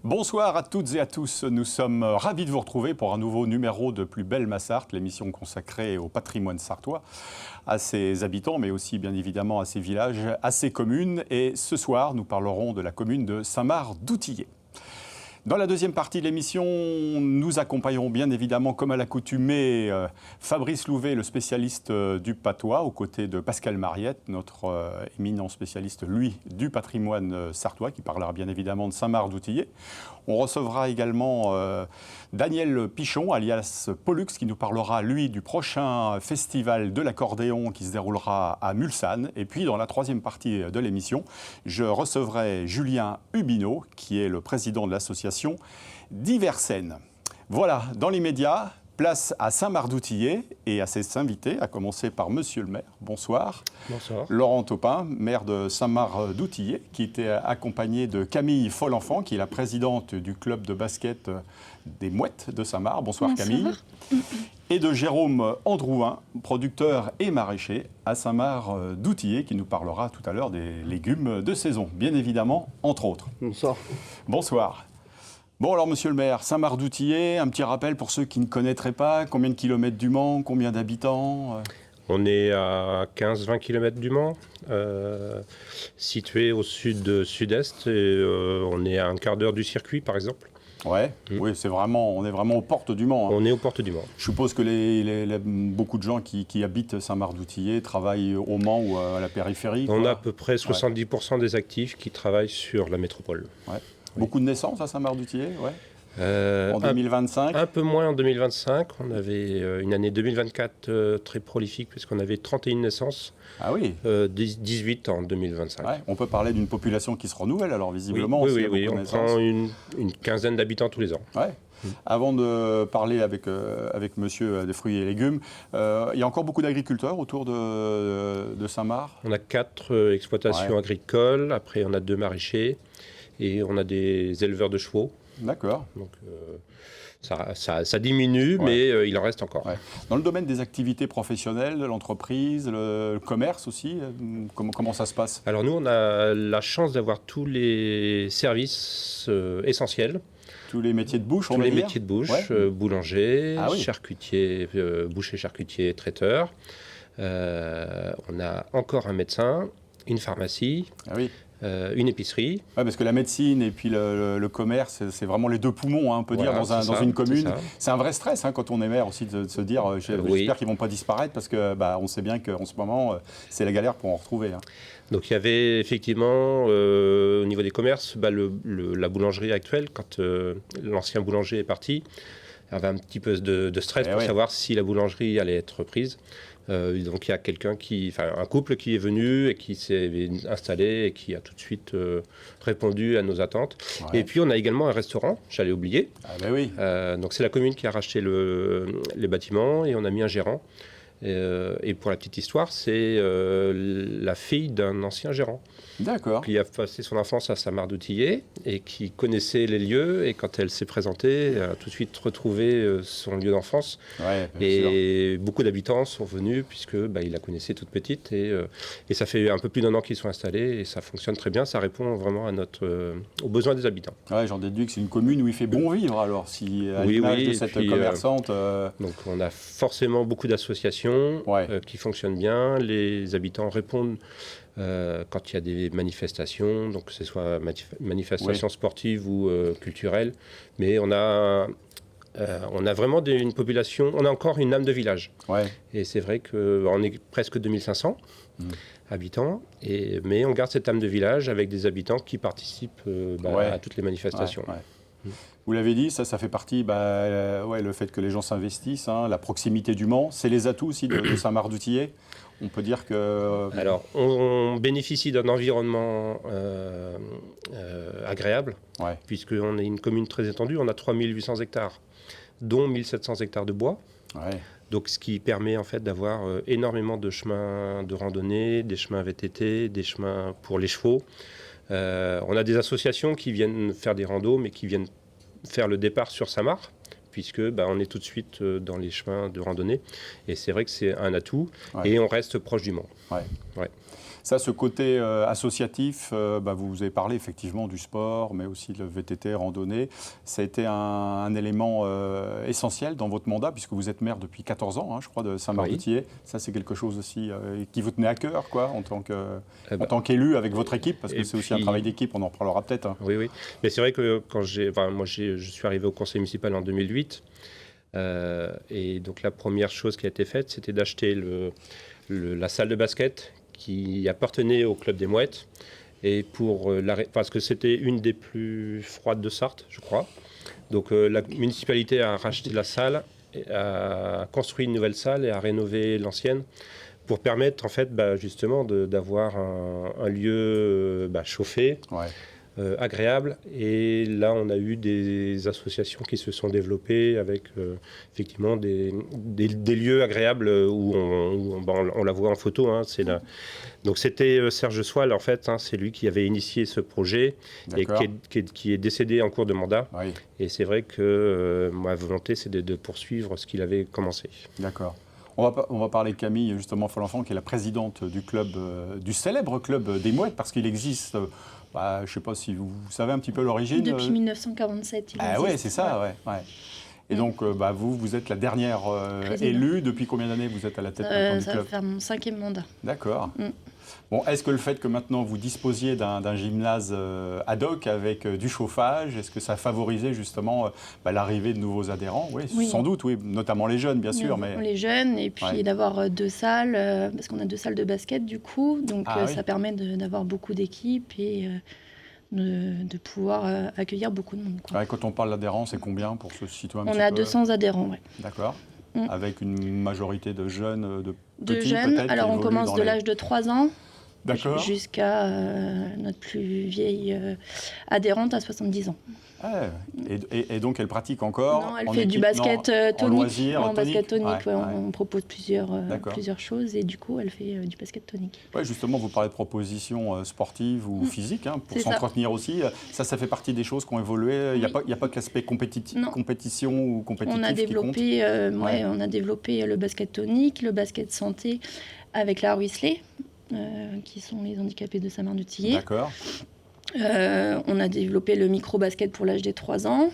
Bonsoir à toutes et à tous, nous sommes ravis de vous retrouver pour un nouveau numéro de Plus belle ma Sarthe, l'émission consacrée au patrimoine sartois, à ses habitants, mais aussi bien évidemment à ses villages, à ses communes. Et ce soir, nous parlerons de la commune de Saint-Marc-d'Outillet. Dans la deuxième partie de l'émission, nous accompagnerons bien évidemment, comme à l'accoutumée, Fabrice Louvet, le spécialiste du patois, aux côtés de Pascal Mariette, notre éminent spécialiste, lui, du patrimoine sartois, qui parlera bien évidemment de Saint-Marc-d'Outillet. On recevra également Daniel Pichon, alias Pollux, qui nous parlera, lui, du prochain festival de l'accordéon qui se déroulera à Mulsanne. Et puis, dans la troisième partie de l'émission, je recevrai Julien Hubineau, qui est le président de l'association Diversen. Voilà, dans l'immédiat, place à Saint-Marc-d'Outillet et à ses invités, à commencer par Monsieur le maire. Bonsoir. Bonsoir. Laurent Taupin, maire de Saint-Marc-d'Outillet, qui était accompagné de Camille Folenfant, qui est la présidente du club de basket des Mouettes de Saint-Marc. Bonsoir, Camille. Et de Jérôme Androuin, producteur et maraîcher à Saint-Marc-d'Outillet, qui nous parlera tout à l'heure des légumes de saison, bien évidemment, entre autres. Bonsoir. Bonsoir. Bon, alors, monsieur le maire, Saint-Marc-d'Outillet, un petit rappel pour ceux qui ne connaîtraient pas. Combien de kilomètres du Mans, combien d'habitants? On est à 15-20 km du Mans, situé au sud-sud-est. Et, on est à un quart d'heure du circuit, par exemple. Ouais, oui, on est vraiment aux portes du Mans. Hein. On est aux portes du Mans. Je suppose que beaucoup de gens qui habitent Saint-Marc-d'Outillet travaillent au Mans ou à la périphérie. On a à peu près 70% des actifs qui travaillent sur la métropole. Ouais. Oui. Beaucoup de naissances à Saint-Marc-d'Outillet, en 2025. Un peu moins en 2025. On avait une année 2024 très prolifique puisqu'on avait 31 naissances. Ah oui. 18 en 2025. Ouais, on peut parler d'une population qui se renouvelle alors visiblement. Oui, on prend une quinzaine d'habitants tous les ans. Ouais. Avant de parler avec monsieur des fruits et légumes, il y a encore beaucoup d'agriculteurs autour de Saint-Marc. On a 4 exploitations agricoles, après on a 2 maraîchers et on a des éleveurs de chevaux. D'accord. Donc ça diminue, mais il en reste encore. Ouais. Dans le domaine des activités professionnelles, de l'entreprise, le commerce aussi, comment ça se passe? Alors nous, on a la chance d'avoir tous les services essentiels. Tous les métiers de bouche, tous les métiers de bouche, boulanger, charcutier, boucher, charcutier, traiteur. On a encore un médecin, une pharmacie. Ah oui. Une épicerie. Oui, parce que la médecine et puis le commerce, c'est vraiment les deux poumons, on peut dire, dans une commune. C'est un vrai stress quand on est maire aussi de se dire j'espère qu'ils ne vont pas disparaître parce qu'on sait bien qu'en ce moment, c'est la galère pour en retrouver. Donc il y avait effectivement, au niveau des commerces, la boulangerie actuelle, quand l'ancien boulanger est parti, il y avait un petit peu de stress pour savoir si la boulangerie allait être reprise. Donc il y a un couple qui est venu et qui s'est installé et qui a tout de suite répondu à nos attentes. Ouais. Et puis on a également un restaurant, j'allais oublier. Ah ben oui. Donc c'est la commune qui a racheté les bâtiments et on a mis un gérant. Et pour la petite histoire, c'est la fille d'un ancien gérant. D'accord. Qui a passé son enfance à Saint-Marc-d'Outillet et qui connaissait les lieux. Et quand elle s'est présentée, elle a tout de suite retrouvé son lieu d'enfance. Ouais, et sûr. Beaucoup d'habitants sont venus puisqu'il la connaissait toute petite. Et ça fait un peu plus d'1 an qu'ils sont installés et ça fonctionne très bien. Ça répond vraiment aux besoins des habitants. Ouais, j'en déduis que c'est une commune où il fait bon vivre alors, si à l'image de cette commerçante. Donc on a forcément beaucoup d'associations qui fonctionnent bien. Les habitants répondent quand il y a des manifestations, donc que ce soit manifestations sportives ou culturelles. Mais on a vraiment une population, on a encore une âme de village. Ouais. Et c'est vrai qu'on est presque 2500 habitants, mais on garde cette âme de village avec des habitants qui participent à toutes les manifestations. Ouais. Vous l'avez dit, ça fait partie, le fait que les gens s'investissent, la proximité du Mans, c'est les atouts aussi de Saint-Marc-d'Outillet. On peut dire que... Alors, on bénéficie d'un environnement agréable, puisqu'on est une commune très étendue, on a 3800 hectares, dont 1700 hectares de bois. Ouais. Donc, ce qui permet en fait d'avoir énormément de chemins de randonnée, des chemins VTT, des chemins pour les chevaux. On a des associations qui viennent faire des randos, mais qui viennent faire le départ sur Saint-Marc, puisque on est tout de suite dans les chemins de randonnée. Et c'est vrai que c'est un atout. Et on reste proche du Mans. Ouais. Ça, ce côté associatif, vous avez parlé effectivement du sport, mais aussi le VTT, randonnée. Ça a été un élément essentiel dans votre mandat, puisque vous êtes maire depuis 14 ans, je crois, de Saint-Marc-d'Outillet. Ça, c'est quelque chose aussi qui vous tenait à cœur, quoi, en tant qu'élu avec votre équipe, parce que c'est aussi un travail d'équipe, on en parlera peut-être. Oui. Mais c'est vrai que quand je suis arrivé au conseil municipal en 2008, et donc la première chose qui a été faite, c'était d'acheter la salle de basket qui appartenait au club des Mouettes, et parce que c'était une des plus froides de Sarthe, je crois. Donc la municipalité a racheté la salle, a construit une nouvelle salle et a rénové l'ancienne pour permettre en fait justement d'avoir un lieu chauffé. Agréable. Et là, on a eu des associations qui se sont développées avec effectivement des lieux agréables où on la voit en photo. Donc c'était Serge Soile, en fait, c'est lui qui avait initié ce projet et qui est décédé en cours de mandat. Oui. Et c'est vrai que ma volonté, c'est de poursuivre ce qu'il avait commencé. D'accord. On va parler de Camille, justement, Folenfant, qui est la présidente du club, du célèbre club des Mouettes, parce qu'il existe... je ne sais pas si vous savez un petit peu l'origine. Depuis 1947, il existe. Oui, c'est ça, ouais. Et donc, vous êtes la dernière élue. Depuis combien d'années vous êtes à la tête du club ? Ça va faire mon 5e mandat. D'accord. Bon, est-ce que le fait que maintenant vous disposiez d'un gymnase ad hoc avec du chauffage, est-ce que ça favorisait justement l'arrivée de nouveaux adhérents ? Oui, sans doute, oui, notamment les jeunes, bien sûr. Mais... Les jeunes, et puis d'avoir 2 salles, parce qu'on a 2 salles de basket du coup, donc ça permet d'avoir beaucoup d'équipes et de pouvoir accueillir beaucoup de monde. Ouais, quand on parle d'adhérents, c'est combien pour se situer un petit peu ? On a 200 adhérents, oui. D'accord. Avec une majorité de jeunes, de petits jeunes, peut-être. Alors on commence de l'âge de 3 ans. D'accord. Jusqu'à notre plus vieille adhérente à 70 ans. Et donc elle pratique encore ? Non, elle fait du basket tonique. En loisir, en basket tonique, on propose plusieurs choses et du coup elle fait du basket tonique. Ouais, justement, vous parlez de propositions sportives ou physiques pour s'entretenir aussi. Ça fait partie des choses qui ont évolué. Il n'y a pas que l'aspect compétition ou compétitif on a développé, on a développé le basket tonique, le basket santé avec la Ruisselet. Qui sont les handicapés de Saint-Marc-d'Outillet. D'accord. On a développé le micro-basket pour l'âge des 3 ans.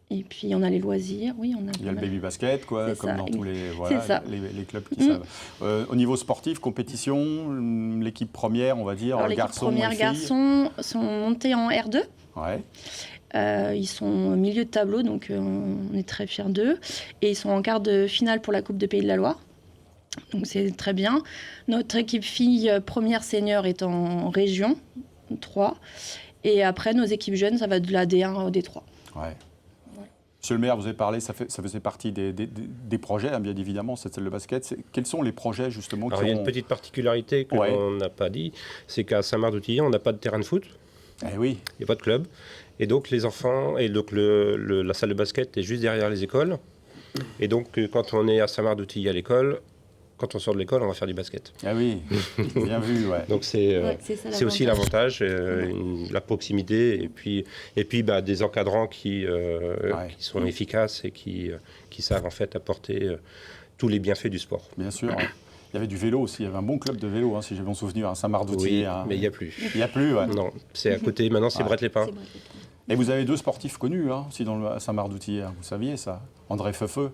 Et puis on a les loisirs, il y a le baby basket, comme dans tous les clubs qui savent. Au niveau sportif, compétition, l'équipe première, on va dire, garçons et filles. Les garçons sont montés en R2. Ouais. Ils sont au milieu de tableau, donc on est très fiers d'eux. Et ils sont en quart de finale pour la Coupe de Pays de la Loire. Donc c'est très bien. Notre équipe fille première senior est en région 3. Et après, nos équipes jeunes, ça va de la D1 au D3. Ouais. Monsieur le maire, vous avez parlé, ça faisait partie des projets, bien évidemment, c'est le basket. Quels sont les projets, justement, il y a une petite particularité qu'on n'a pas dit, c'est qu'à Saint-Marc-d'Outillet, on n'a pas de terrain de foot. Oui. Il n'y a pas de club. Et donc, les enfants, et donc la salle de basket est juste derrière les écoles. Et donc, quand on est à Saint-Marc-d'Outillet à l'école, quand on sort de l'école, on va faire du basket. Ah oui, bien vu, ouais. Donc c'est aussi l'avantage, la proximité, et puis des encadrants qui sont efficaces et qui savent en fait apporter tous les bienfaits du sport. Bien sûr. Il y avait du vélo aussi, il y avait un bon club de vélo, si j'ai bon souvenir, à Saint-Marc-d'Outillet. Oui, mais il n'y a plus. Il n'y a plus, ouais. Non, c'est à côté, maintenant c'est Brett-les-Pins. Et vous avez 2 sportifs connus aussi à Saint-Marc-d'Outillet, vous saviez ça ? André Feufeu,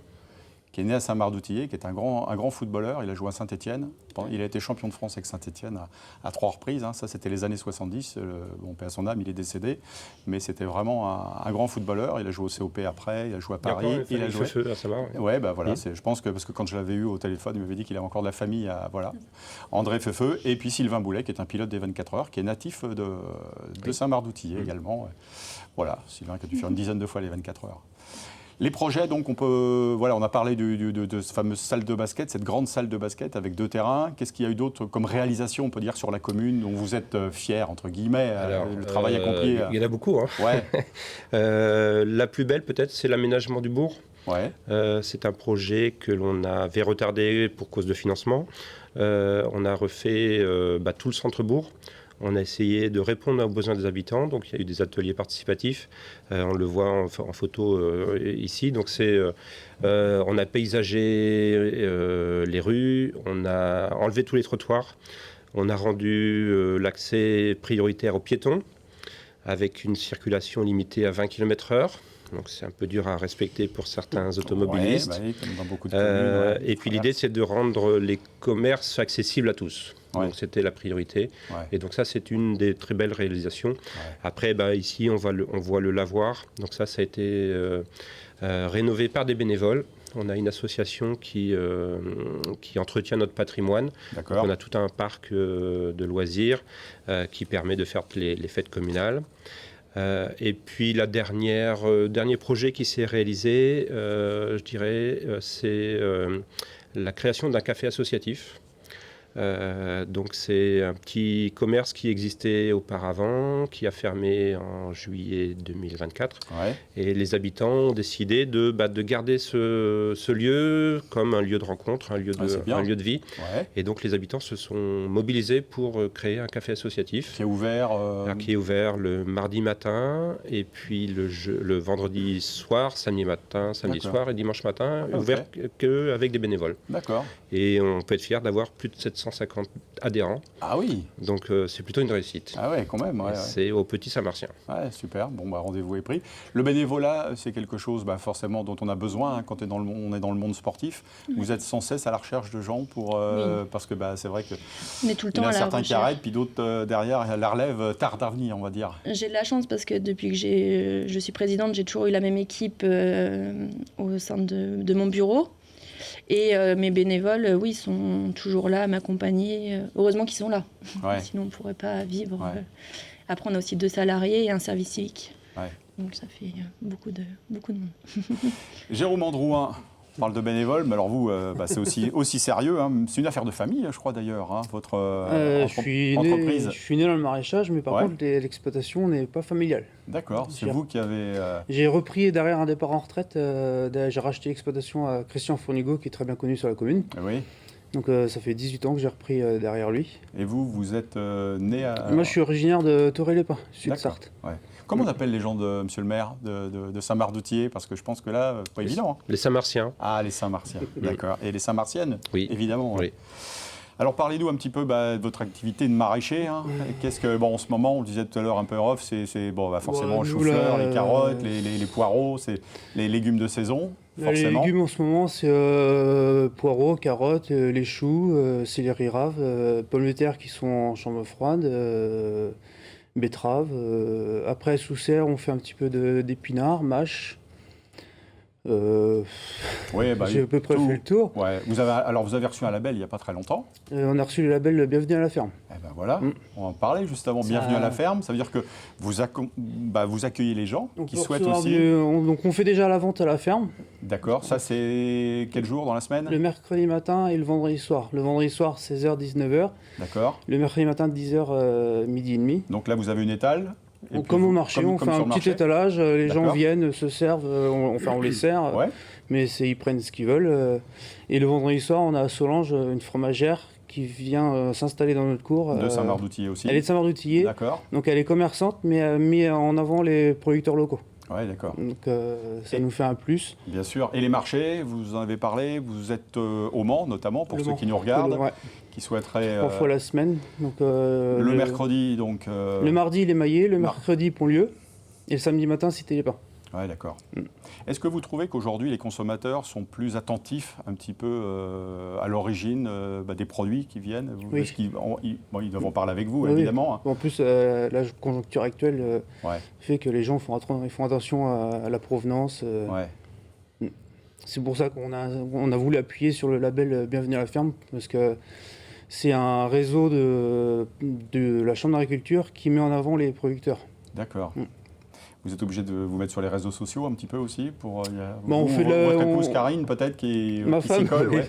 qui est né à Saint-Marc-d'Outillet, qui est un grand footballeur. Il a joué à Saint-Étienne. Il a été champion de France avec Saint-Étienne à 3 reprises. Ça, c'était les années 70. Bon, paix à son âme, il est décédé. Mais c'était vraiment un grand footballeur. Il a joué au COP après, il a joué à Paris. Il a joué à Saint-Marc. Ouais, voilà. Je pense que, parce que quand je l'avais eu au téléphone, il m'avait dit qu'il avait encore de la famille. Voilà. André Feufeu. Et puis Sylvain Boulet, qui est un pilote des 24 heures, qui est natif de Saint-Marc-d'Outillet également. Voilà, Sylvain qui a dû faire une dizaine de fois les 24 heures. Les projets, donc, on a parlé de cette fameuse salle de basket, cette grande salle de basket avec 2 terrains. Qu'est-ce qu'il y a eu d'autre comme réalisation, on peut dire, sur la commune, dont vous êtes fiers, entre guillemets, le travail accompli? Il y en a beaucoup. Hein. Ouais. La plus belle, peut-être, c'est l'aménagement du bourg. Ouais. C'est un projet que l'on avait retardé pour cause de financement. On a refait tout le centre-bourg. On a essayé de répondre aux besoins des habitants, donc il y a eu des ateliers participatifs, on le voit en photo ici. Donc on a paysagé les rues, on a enlevé tous les trottoirs, on a rendu l'accès prioritaire aux piétons, avec une circulation limitée à 20 km/h. Donc c'est un peu dur à respecter pour certains automobilistes. Oui, comme dans beaucoup de communes. Et puis l'idée, c'est de rendre les commerces accessibles à tous. Ouais. Donc c'était la priorité. Ouais. Et donc ça, c'est une des très belles réalisations. Ouais. Après, ici, on voit le lavoir. Donc ça a été rénové par des bénévoles. On a une association qui entretient notre patrimoine. Donc on a tout un parc de loisirs qui permet de faire les fêtes communales. Et puis dernier projet qui s'est réalisé, je dirais, c'est la création d'un café associatif. Donc c'est un petit commerce qui existait auparavant, qui a fermé en juillet 2024. Ouais. Et les habitants ont décidé de garder ce lieu comme un lieu de rencontre, un lieu de vie. Ouais. Et donc les habitants se sont mobilisés pour créer un café associatif. Qui est ouvert Qui est ouvert le mardi matin, et puis le vendredi soir, samedi soir et dimanche matin, ouvert qu'avec des bénévoles. D'accord. Et on peut être fier d'avoir plus de 750 adhérents. Ah oui. Donc c'est plutôt une réussite. Ah ouais, quand même. Ouais, c'est au Petit Saint-Martien. Ouais, super. Bon, rendez-vous est pris. Le bénévolat, c'est quelque chose forcément dont on a besoin quand on est dans le monde sportif. Oui. Vous êtes sans cesse à la recherche de gens pour parce que c'est vrai que on est tout le temps il y en a à la certains recherche. Qui arrêtent, puis d'autres derrière la relève tardent à venir, on va dire. J'ai de la chance parce que depuis que je suis présidente, j'ai toujours eu la même équipe au sein de mon bureau. Et mes bénévoles, oui, sont toujours là à m'accompagner. Heureusement qu'ils sont là. Ouais. Sinon, on ne pourrait pas vivre. Ouais. Après, on a aussi 2 salariés et un service civique. Ouais. Donc, ça fait beaucoup de monde. Jérôme Androuin, on parle de bénévoles, mais alors vous, c'est aussi sérieux. Hein. C'est une affaire de famille, je crois d'ailleurs, hein, votre entreprise. Je suis né dans le maraîchage, mais par contre, l'exploitation n'est pas familiale. D'accord, c'est vous qui avez... J'ai repris derrière un départ en retraite, j'ai racheté l'exploitation à Christian Fournigaud, qui est très bien connu sur la commune. Oui. Donc ça fait 18 ans que j'ai repris derrière lui. Et vous êtes né à... Moi, je suis originaire de Torré-les-Pins, sud de Sarthe. Ouais. Comment on appelle les gens de Monsieur le maire de Saint-Marc-d'Outillet? Parce que je pense que là, c'est pas évident. Hein. Les Saint-Martiens. Ah, les Saint-Martiens, d'accord. Et les Saint-Martiennes? Oui. Évidemment. Oui. Ouais. Alors parlez-nous un petit peu de votre activité de maraîcher. Hein. Qu'est-ce que, en ce moment, on le disait tout à l'heure un peu off, c'est forcément le chou-fleur, les carottes, les poireaux, c'est les légumes de saison. Forcément. Les légumes en ce moment, c'est poireaux, carottes, les choux, céleri rave, pommes de terre qui sont en chambre froide, betteraves. Après, sous serre, on fait un petit peu d'épinards, mâches. J'ai à peu près fait le tour. Ouais. Vous avez reçu un label il n'y a pas très longtemps. On a reçu le label Bienvenue à la ferme. Voilà, on en parlait juste avant. Bienvenue à la ferme, ça veut dire que vous accueillez les gens qui souhaitent aussi... Donc on fait déjà la vente à la ferme. D'accord, ça c'est quel jour dans la semaine? Le mercredi matin et le vendredi soir. Le vendredi soir 16h, 19h. D'accord. Le mercredi matin 10h, midi et demi. Donc là vous avez une étale? Comme au marché, on fait un petit étalage, les gens viennent, se servent, on les sert, mais ils prennent ce qu'ils veulent. Et le vendredi soir, on a à Solange une fromagère qui vient s'installer dans notre cour. De Saint-Marc-d'Outillet aussi. Elle est de Saint-Marc-d'Outillet, donc elle est commerçante, mais elle met en avant les producteurs locaux. Oui, d'accord. Donc ça nous fait un plus. Bien sûr. Et les marchés, vous en avez parlé, vous êtes au Mans notamment, pour ceux qui nous regardent, qui souhaiteraient... 3 fois la semaine. Donc, le mercredi, donc... Le mardi, les Maillets, le mercredi, Pontlieu, et le samedi matin, Cité-les-Pins. Ouais, d'accord. Est-ce que vous trouvez qu'aujourd'hui, les consommateurs sont plus attentifs un petit peu à l'origine des produits qui viennent? Oui. Ils doivent en parler avec vous, évidemment. En plus, la conjoncture actuelle fait que les gens font attention à la provenance. C'est pour ça qu'on a voulu appuyer sur le label Bienvenue à la ferme, parce que c'est un réseau de la Chambre d'agriculture qui met en avant les producteurs. D'accord. Vous êtes obligé de vous mettre sur les réseaux sociaux un petit peu aussi pour votre épouse Karine peut-être qui femme. S'y colle.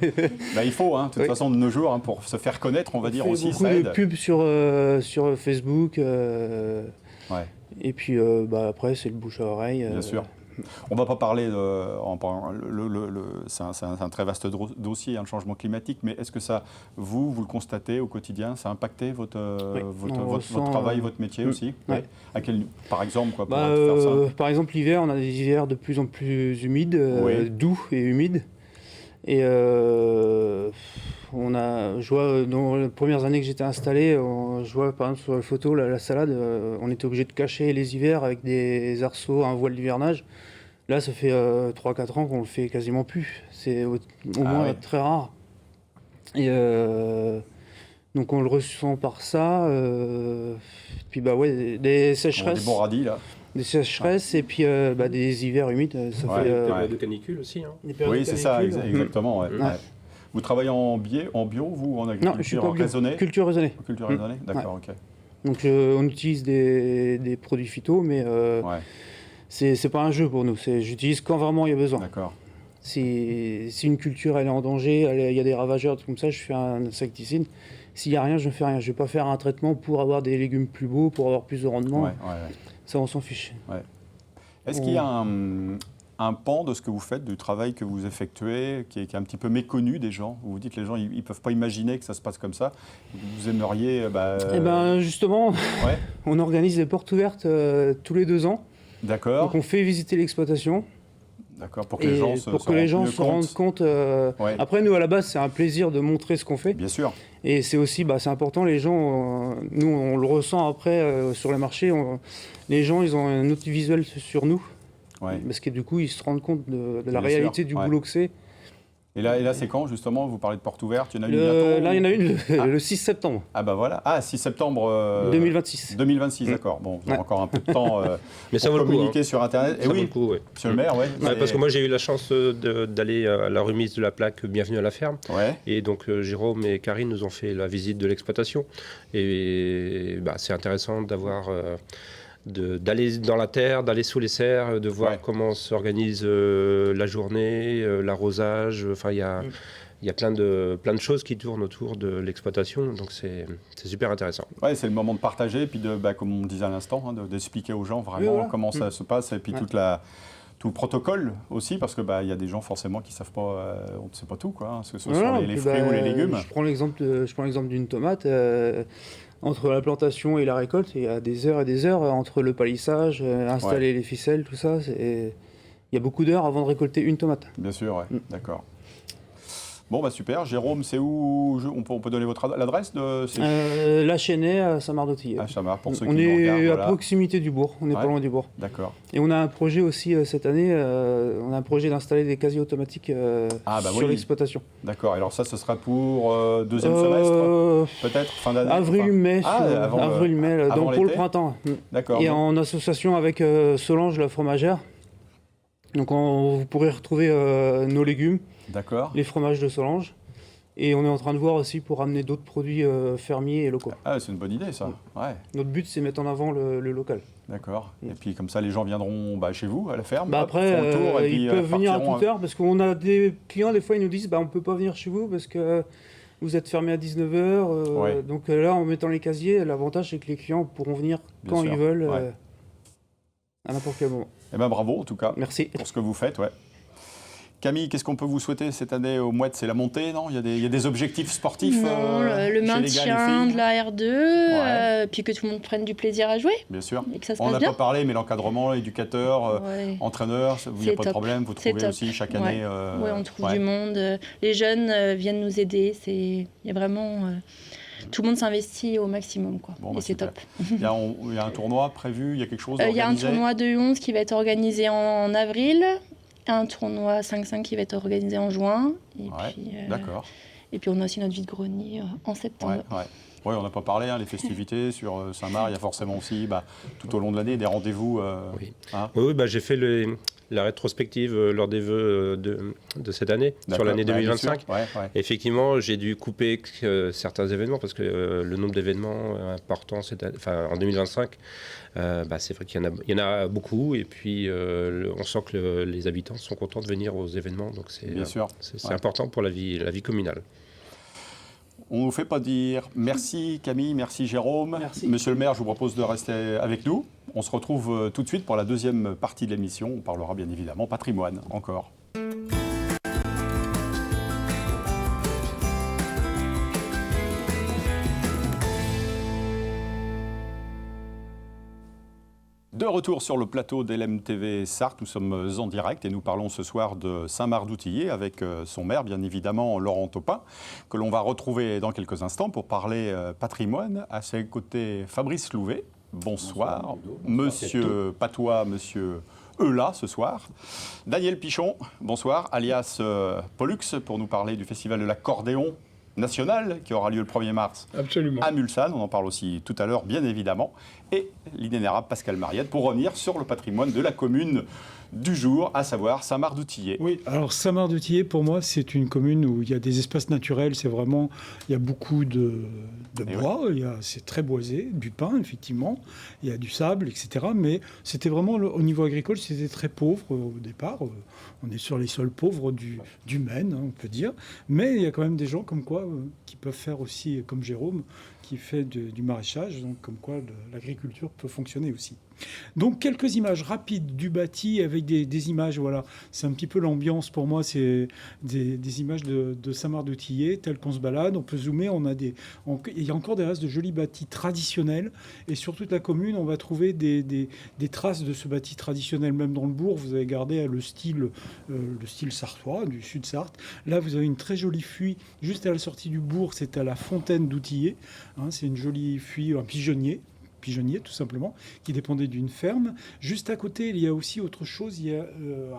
Il faut, de toute façon de nos jours, pour se faire connaître, on va dire aussi, ça aide. Beaucoup de pubs sur Facebook. Et puis après c'est le bouche à oreille. Bien sûr. On ne va pas parler c'est un très vaste dossier, le changement climatique, mais est-ce que ça, vous le constatez au quotidien, ça a impacté votre travail, votre métier aussi? Par exemple, quoi, pour faire ça? Par exemple, l'hiver, on a des hivers de plus en plus humides, doux et humides. Et je vois, dans les premières années que j'étais installé, je vois par exemple sur les photos, la salade, on était obligé de cacher les hivers avec des arceaux, un voile d'hivernage. Là, ça fait 3-4 ans qu'on le fait quasiment plus. C'est au moins très rare. Et donc on le ressent par ça. Puis des sécheresses. Des bons radis, là. Des sécheresses et puis des hivers humides. Ça fait, des périodes de canicule aussi. Oui, c'est ça, exactement. Ouais. Vous travaillez en bio, vous, en agriculture? Non, je suis pas raisonnée? Culture raisonnée. Culture raisonnée, d'accord, ok. Donc on utilise des produits phyto, mais c'est pas un jeu pour nous. J'utilise quand vraiment il y a besoin. D'accord. Si une culture elle est en danger, il y a des ravageurs, tout comme ça, je fais un insecticide. S'il n'y a rien, je ne fais rien. Je ne vais pas faire un traitement pour avoir des légumes plus beaux, pour avoir plus de rendement. Ça, on s'en fiche. Est-ce qu'il y a un pan de ce que vous faites, du travail que vous effectuez, qui est un petit peu méconnu des gens? Vous dites que les gens ils ne peuvent pas imaginer que ça se passe comme ça. Vous aimeriez... justement, on organise des portes ouvertes tous les 2 ans. D'accord. Donc on fait visiter l'exploitation. D'accord, pour que les gens se rendent compte. Après, nous, à la base, c'est un plaisir de montrer ce qu'on fait. Bien sûr. Et c'est aussi, c'est important, les gens, nous, on le ressent après sur les marchés, les gens, ils ont un autre visuel sur nous. Parce que du coup, ils se rendent compte de la réalité du boulot que c'est. Et là, c'est quand, justement? Vous parlez de porte ouverte, il y en a une bientôt? Là, il y en a une le 6 septembre. Ah bah voilà, 6 septembre... 2026. 2026, d'accord. Bon, vous avez encore un peu de temps mais ça pour vaut communiquer le coup, sur Internet. Ça vaut le coup, Monsieur le maire, parce que moi, j'ai eu la chance d'aller à la remise de la plaque Bienvenue à la ferme. Et donc, Jérôme et Karine nous ont fait la visite de l'exploitation. Et c'est intéressant d'avoir... d'aller dans la terre, d'aller sous les serres, de voir comment s'organise la journée, l'arrosage. Enfin, il y a plein de choses qui tournent autour de l'exploitation, donc c'est super intéressant. Ouais, c'est le moment de partager, et puis comme on disait à l'instant, d'expliquer aux gens vraiment comment ça se passe, et puis tout le protocole aussi, parce que il y a des gens forcément qui savent pas, on ne sait pas tout, quoi, que ce soit sur les fruits ou les légumes. Je prends l'exemple d'une tomate. Entre la plantation et la récolte, il y a des heures et des heures entre le palissage, installer les ficelles, tout ça. Il y a beaucoup d'heures avant de récolter une tomate. Bien sûr, d'accord. Bon, super. Jérôme, c'est où on peut donner l'adresse de La Chênaie à Saint-Marc-d'Otillet. À Saint-Marc, pour ceux qui nous regardent. On est à proximité du bourg, on n'est pas loin du bourg. D'accord. Et on a un projet aussi cette année, on a un projet d'installer des casiers automatiques sur l'exploitation. D'accord. Alors ça, ce sera pour deuxième semestre, peut-être, fin d'année? Avril-mai, donc pour le printemps. D'accord. Et en association avec Solange, la fromagère. Donc vous pourrez retrouver nos légumes. D'accord. Les fromages de Solange. Et on est en train de voir aussi pour amener d'autres produits fermiers et locaux. Ah, c'est une bonne idée, ça. Notre but, c'est mettre en avant le local. D'accord. Et puis comme ça, les gens viendront chez vous, à la ferme. Après, font le tour, et puis, ils peuvent venir à toute heure, parce qu'on a des clients, des fois, ils nous disent on ne peut pas venir chez vous parce que vous êtes fermé à 19h. Donc là, en mettant les casiers, l'avantage, c'est que les clients pourront venir quand ils veulent, à n'importe quel moment. Eh bien, bravo, en tout cas. Merci. Pour ce que vous faites, Camille, qu'est-ce qu'on peut vous souhaiter cette année au Mouette? C'est la montée, non? Il y a des objectifs sportifs? Non, le maintien de la R2, puis que tout le monde prenne du plaisir à jouer. Bien sûr. Et que ça se on passe n'a bien. pas parlé, mais l'encadrement, éducateur, entraîneur, il n'y a pas de problème. Vous trouvez aussi chaque année... Oui, on trouve du monde. Les jeunes viennent nous aider. Il y a vraiment... tout le monde s'investit au maximum, quoi. Bon, et c'est top. Il y a un tournoi prévu, il y a quelque chose Il y a un tournoi de 11 qui va être organisé en avril, un tournoi 5-5 qui va être organisé en juin. Et puis, d'accord. Et puis on a aussi notre vide-grenier en septembre. Oui, on n'a pas parlé, les festivités sur Saint-Marc, il y a forcément aussi, tout au long de l'année, des rendez-vous. Oui, j'ai fait la rétrospective lors des vœux de cette année, sur l'année 2025. Effectivement, j'ai dû couper certains événements, parce que le nombre d'événements importants en 2025, c'est vrai qu'il y en a beaucoup, et puis on sent que les habitants sont contents de venir aux événements, donc c'est important pour la vie communale. On ne nous fait pas dire. Merci Camille, merci Jérôme. Merci. Monsieur le maire, je vous propose de rester avec nous. On se retrouve tout de suite pour la deuxième partie de l'émission. On parlera bien évidemment patrimoine encore. De retour sur le plateau d'LMTV Sarthe, nous sommes en direct et nous parlons ce soir de Saint-Marc-d'Outillier avec son maire, bien évidemment, Laurent Taupin, que l'on va retrouver dans quelques instants pour parler patrimoine. À ses côtés, Fabrice Louvet. Bonsoir. Monsieur Patois, monsieur Eulat ce soir. Daniel Pichon, bonsoir, alias Pollux, pour nous parler du festival de l'accordéon national qui aura lieu le 1er mars à Mulsanne. On en parle aussi tout à l'heure, bien évidemment. Et l'inénérable Pascal Mariette pour revenir sur le patrimoine de la commune du jour, à savoir Saint-Marc-d'Outillier. Oui, alors Saint-Marc-d'Outillier, pour moi, c'est une commune où il y a des espaces naturels. C'est vraiment, il y a beaucoup de bois, c'est très boisé, du pin, effectivement. Il y a du sable, etc. Mais c'était vraiment, au niveau agricole, c'était très pauvre au départ. On est sur les sols pauvres du Maine, on peut dire. Mais il y a quand même des gens comme quoi qui peuvent faire aussi, comme Jérôme, qui fait du maraîchage, donc comme quoi l'agriculture peut fonctionner aussi. Donc quelques images rapides du bâti avec des images, voilà, c'est un petit peu l'ambiance pour moi, c'est des images de Saint-Marc-d'Outillier telles qu'on se balade, on peut zoomer, il y a encore des restes de jolis bâtis traditionnels et sur toute la commune on va trouver des traces de ce bâti traditionnel, même dans le bourg, vous avez gardé le style sartois, du sud Sarthe. Là vous avez une très jolie fuite juste à la sortie du bourg, c'est à la fontaine d'Outillier, c'est une jolie fuite, un pigeonnier tout simplement, qui dépendait d'une ferme. Juste à côté, il y a aussi autre chose, il y a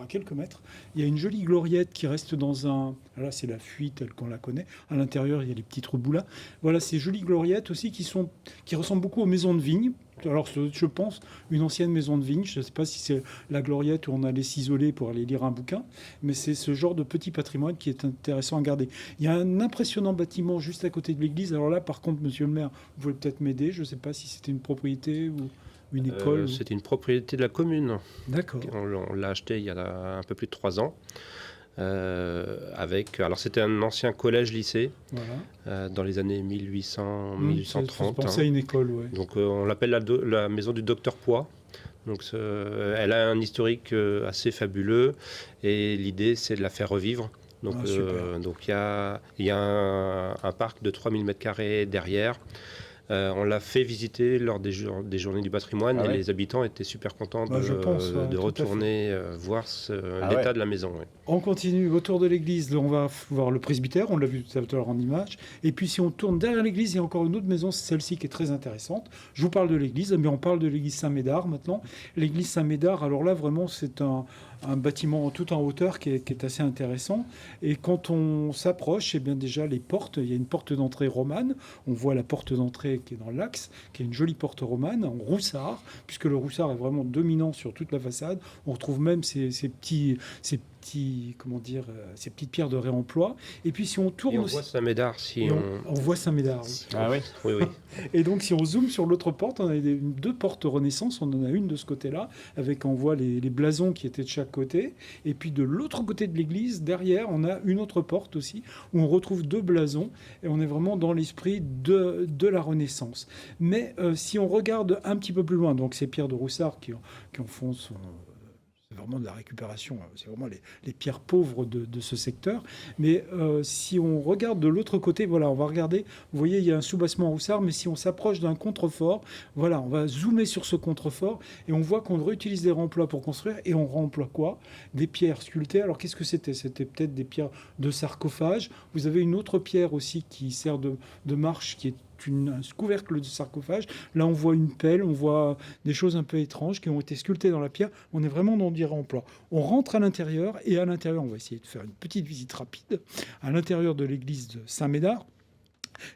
à quelques mètres, il y a une jolie gloriette qui reste dans un... Là, c'est la fuite telle qu'on la connaît. À l'intérieur, il y a les petits trous là. Voilà, ces jolies gloriettes aussi qui ressemblent beaucoup aux maisons de vigne. Alors, je pense, une ancienne maison de vigne. Je ne sais pas si c'est la gloriette où on allait s'isoler pour aller lire un bouquin, mais c'est ce genre de petit patrimoine qui est intéressant à garder. Il y a un impressionnant bâtiment juste à côté de l'église. Alors là, par contre, monsieur le maire, vous pouvez peut-être m'aider. Je ne sais pas si c'était une propriété ou une école. C'était une propriété de la commune. D'accord. On l'a acheté il y a un peu plus de 3 ans. Alors c'était un ancien collège-lycée, voilà. Dans les années 1830. Je pensais à une école, ouais. Donc on l'appelle la maison du docteur Poix. Donc elle a un historique assez fabuleux et l'idée c'est de la faire revivre. Donc il y a un parc de 3000 m² derrière. On l'a fait visiter lors des journées du patrimoine et les habitants étaient super contents de retourner voir l'état de la maison. Ouais. On continue autour de l'église, on va voir le presbytère, on l'a vu tout à l'heure en image. Et puis si on tourne derrière l'église, il y a encore une autre maison, c'est celle-ci qui est très intéressante. Je vous parle de l'église, mais on parle de l'église Saint-Médard maintenant. L'église Saint-Médard, alors là vraiment c'est un bâtiment tout en hauteur qui est assez intéressant. Et quand on s'approche, eh bien déjà les portes, il y a une porte d'entrée romane. On voit la porte d'entrée qui est dans l'axe, qui est une jolie porte romane en roussard, puisque le roussard est vraiment dominant sur toute la façade. On retrouve même ces petites pierres de réemploi. Et puis si on tourne... Et on voit Saint-Médard. On voit Saint-Médard, oui. Ah oui. Oui. Et donc si on zoome sur l'autre porte, on a deux portes Renaissance, on en a une de ce côté-là, on voit les blasons qui étaient de chaque côté. Et puis de l'autre côté de l'église, derrière, on a une autre porte aussi, où on retrouve 2 blasons. Et on est vraiment dans l'esprit de la Renaissance. Mais si on regarde un petit peu plus loin, donc ces pierres de roussard qui en font... C'est vraiment de la récupération, c'est vraiment les pierres pauvres de ce secteur. Mais si on regarde de l'autre côté, voilà, on va regarder, vous voyez, il y a un soubassement roussard, mais si on s'approche d'un contrefort, voilà, on va zoomer sur ce contrefort et on voit qu'on réutilise des réemplois pour construire. Et on réemploie quoi? Des pierres sculptées. Alors qu'est-ce que c'était? C'était peut-être des pierres de sarcophage. Vous avez une autre pierre aussi qui sert de marche, qui est un couvercle de sarcophage. Là, on voit une pelle, on voit des choses un peu étranges qui ont été sculptées dans la pierre. On est vraiment dans du réemploi. On rentre à l'intérieur, et à l'intérieur, on va essayer de faire une petite visite rapide à l'intérieur de l'église de Saint-Médard.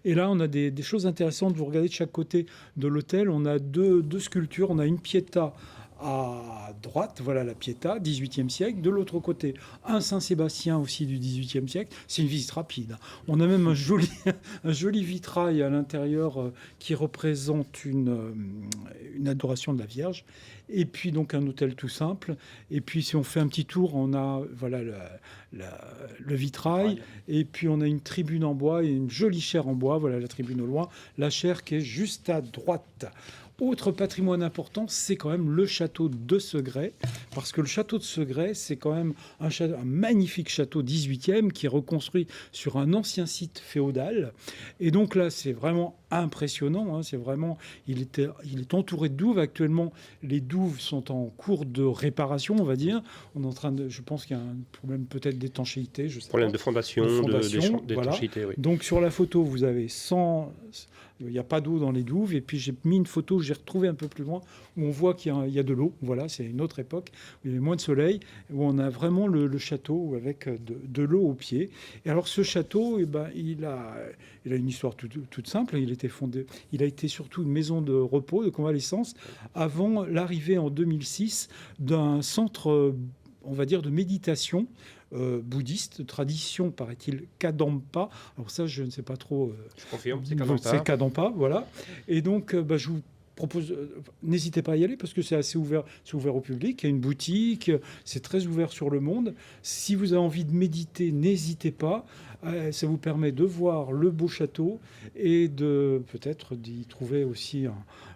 Et là, on a des choses intéressantes. Vous regardez de chaque côté de l'autel, on a deux sculptures. On a une Pietà à droite, voilà la Pietà, 18e siècle. De l'autre côté, un Saint-Sébastien aussi du 18e siècle. C'est une visite rapide. On a même un joli vitrail à l'intérieur qui représente une adoration de la Vierge. Et puis donc un autel tout simple. Et puis si on fait un petit tour, on a voilà le vitrail. Et puis on a une tribune en bois et une jolie chaire en bois. Voilà la tribune au loin. La chaire qui est juste à droite. Autre patrimoine important, c'est quand même le château de Segré, parce que le château de Segré, c'est quand même un magnifique château 18e qui est reconstruit sur un ancien site féodal. Et donc là, c'est vraiment impressionnant. Hein, c'est vraiment, il est entouré de douves. Actuellement, les douves sont en cours de réparation, on va dire. On est en train de, je pense qu'il y a un problème peut-être d'étanchéité. Problème de fondation, d'étanchéité, voilà. Oui. Donc sur la photo, vous avez 100... Il n'y a pas d'eau dans les douves. Et puis j'ai mis une photo que j'ai retrouvée un peu plus loin où on voit qu'il y a de l'eau. Voilà, c'est une autre époque où il y avait moins de soleil, où on a vraiment le château avec de l'eau au pied. Et alors ce château, il a une histoire toute simple. Il a été surtout une maison de repos, de convalescence, avant l'arrivée en 2006 d'un centre, on va dire, de méditation bouddhiste, tradition, paraît-il, Kadampa. Alors ça, je ne sais pas trop. Je confirme, c'est Kadampa. C'est Kadampa, voilà. Et donc, je vous propose, n'hésitez pas à y aller parce que c'est assez ouvert, c'est ouvert au public. Il y a une boutique, c'est très ouvert sur le monde. Si vous avez envie de méditer, n'hésitez pas. Ça vous permet de voir le beau château et de peut-être d'y trouver aussi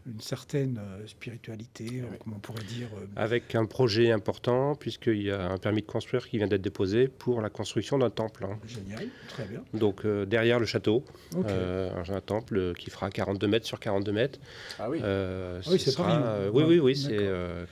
une certaine spiritualité, comment on pourrait dire. Avec un projet important, puisqu'il y a un permis de construire qui vient d'être déposé pour la construction d'un temple. Hein. Génial, très bien. Donc derrière le château, un temple qui fera 42 mètres sur 42 mètres. Ah oui, oui c'est pas Oui, c'est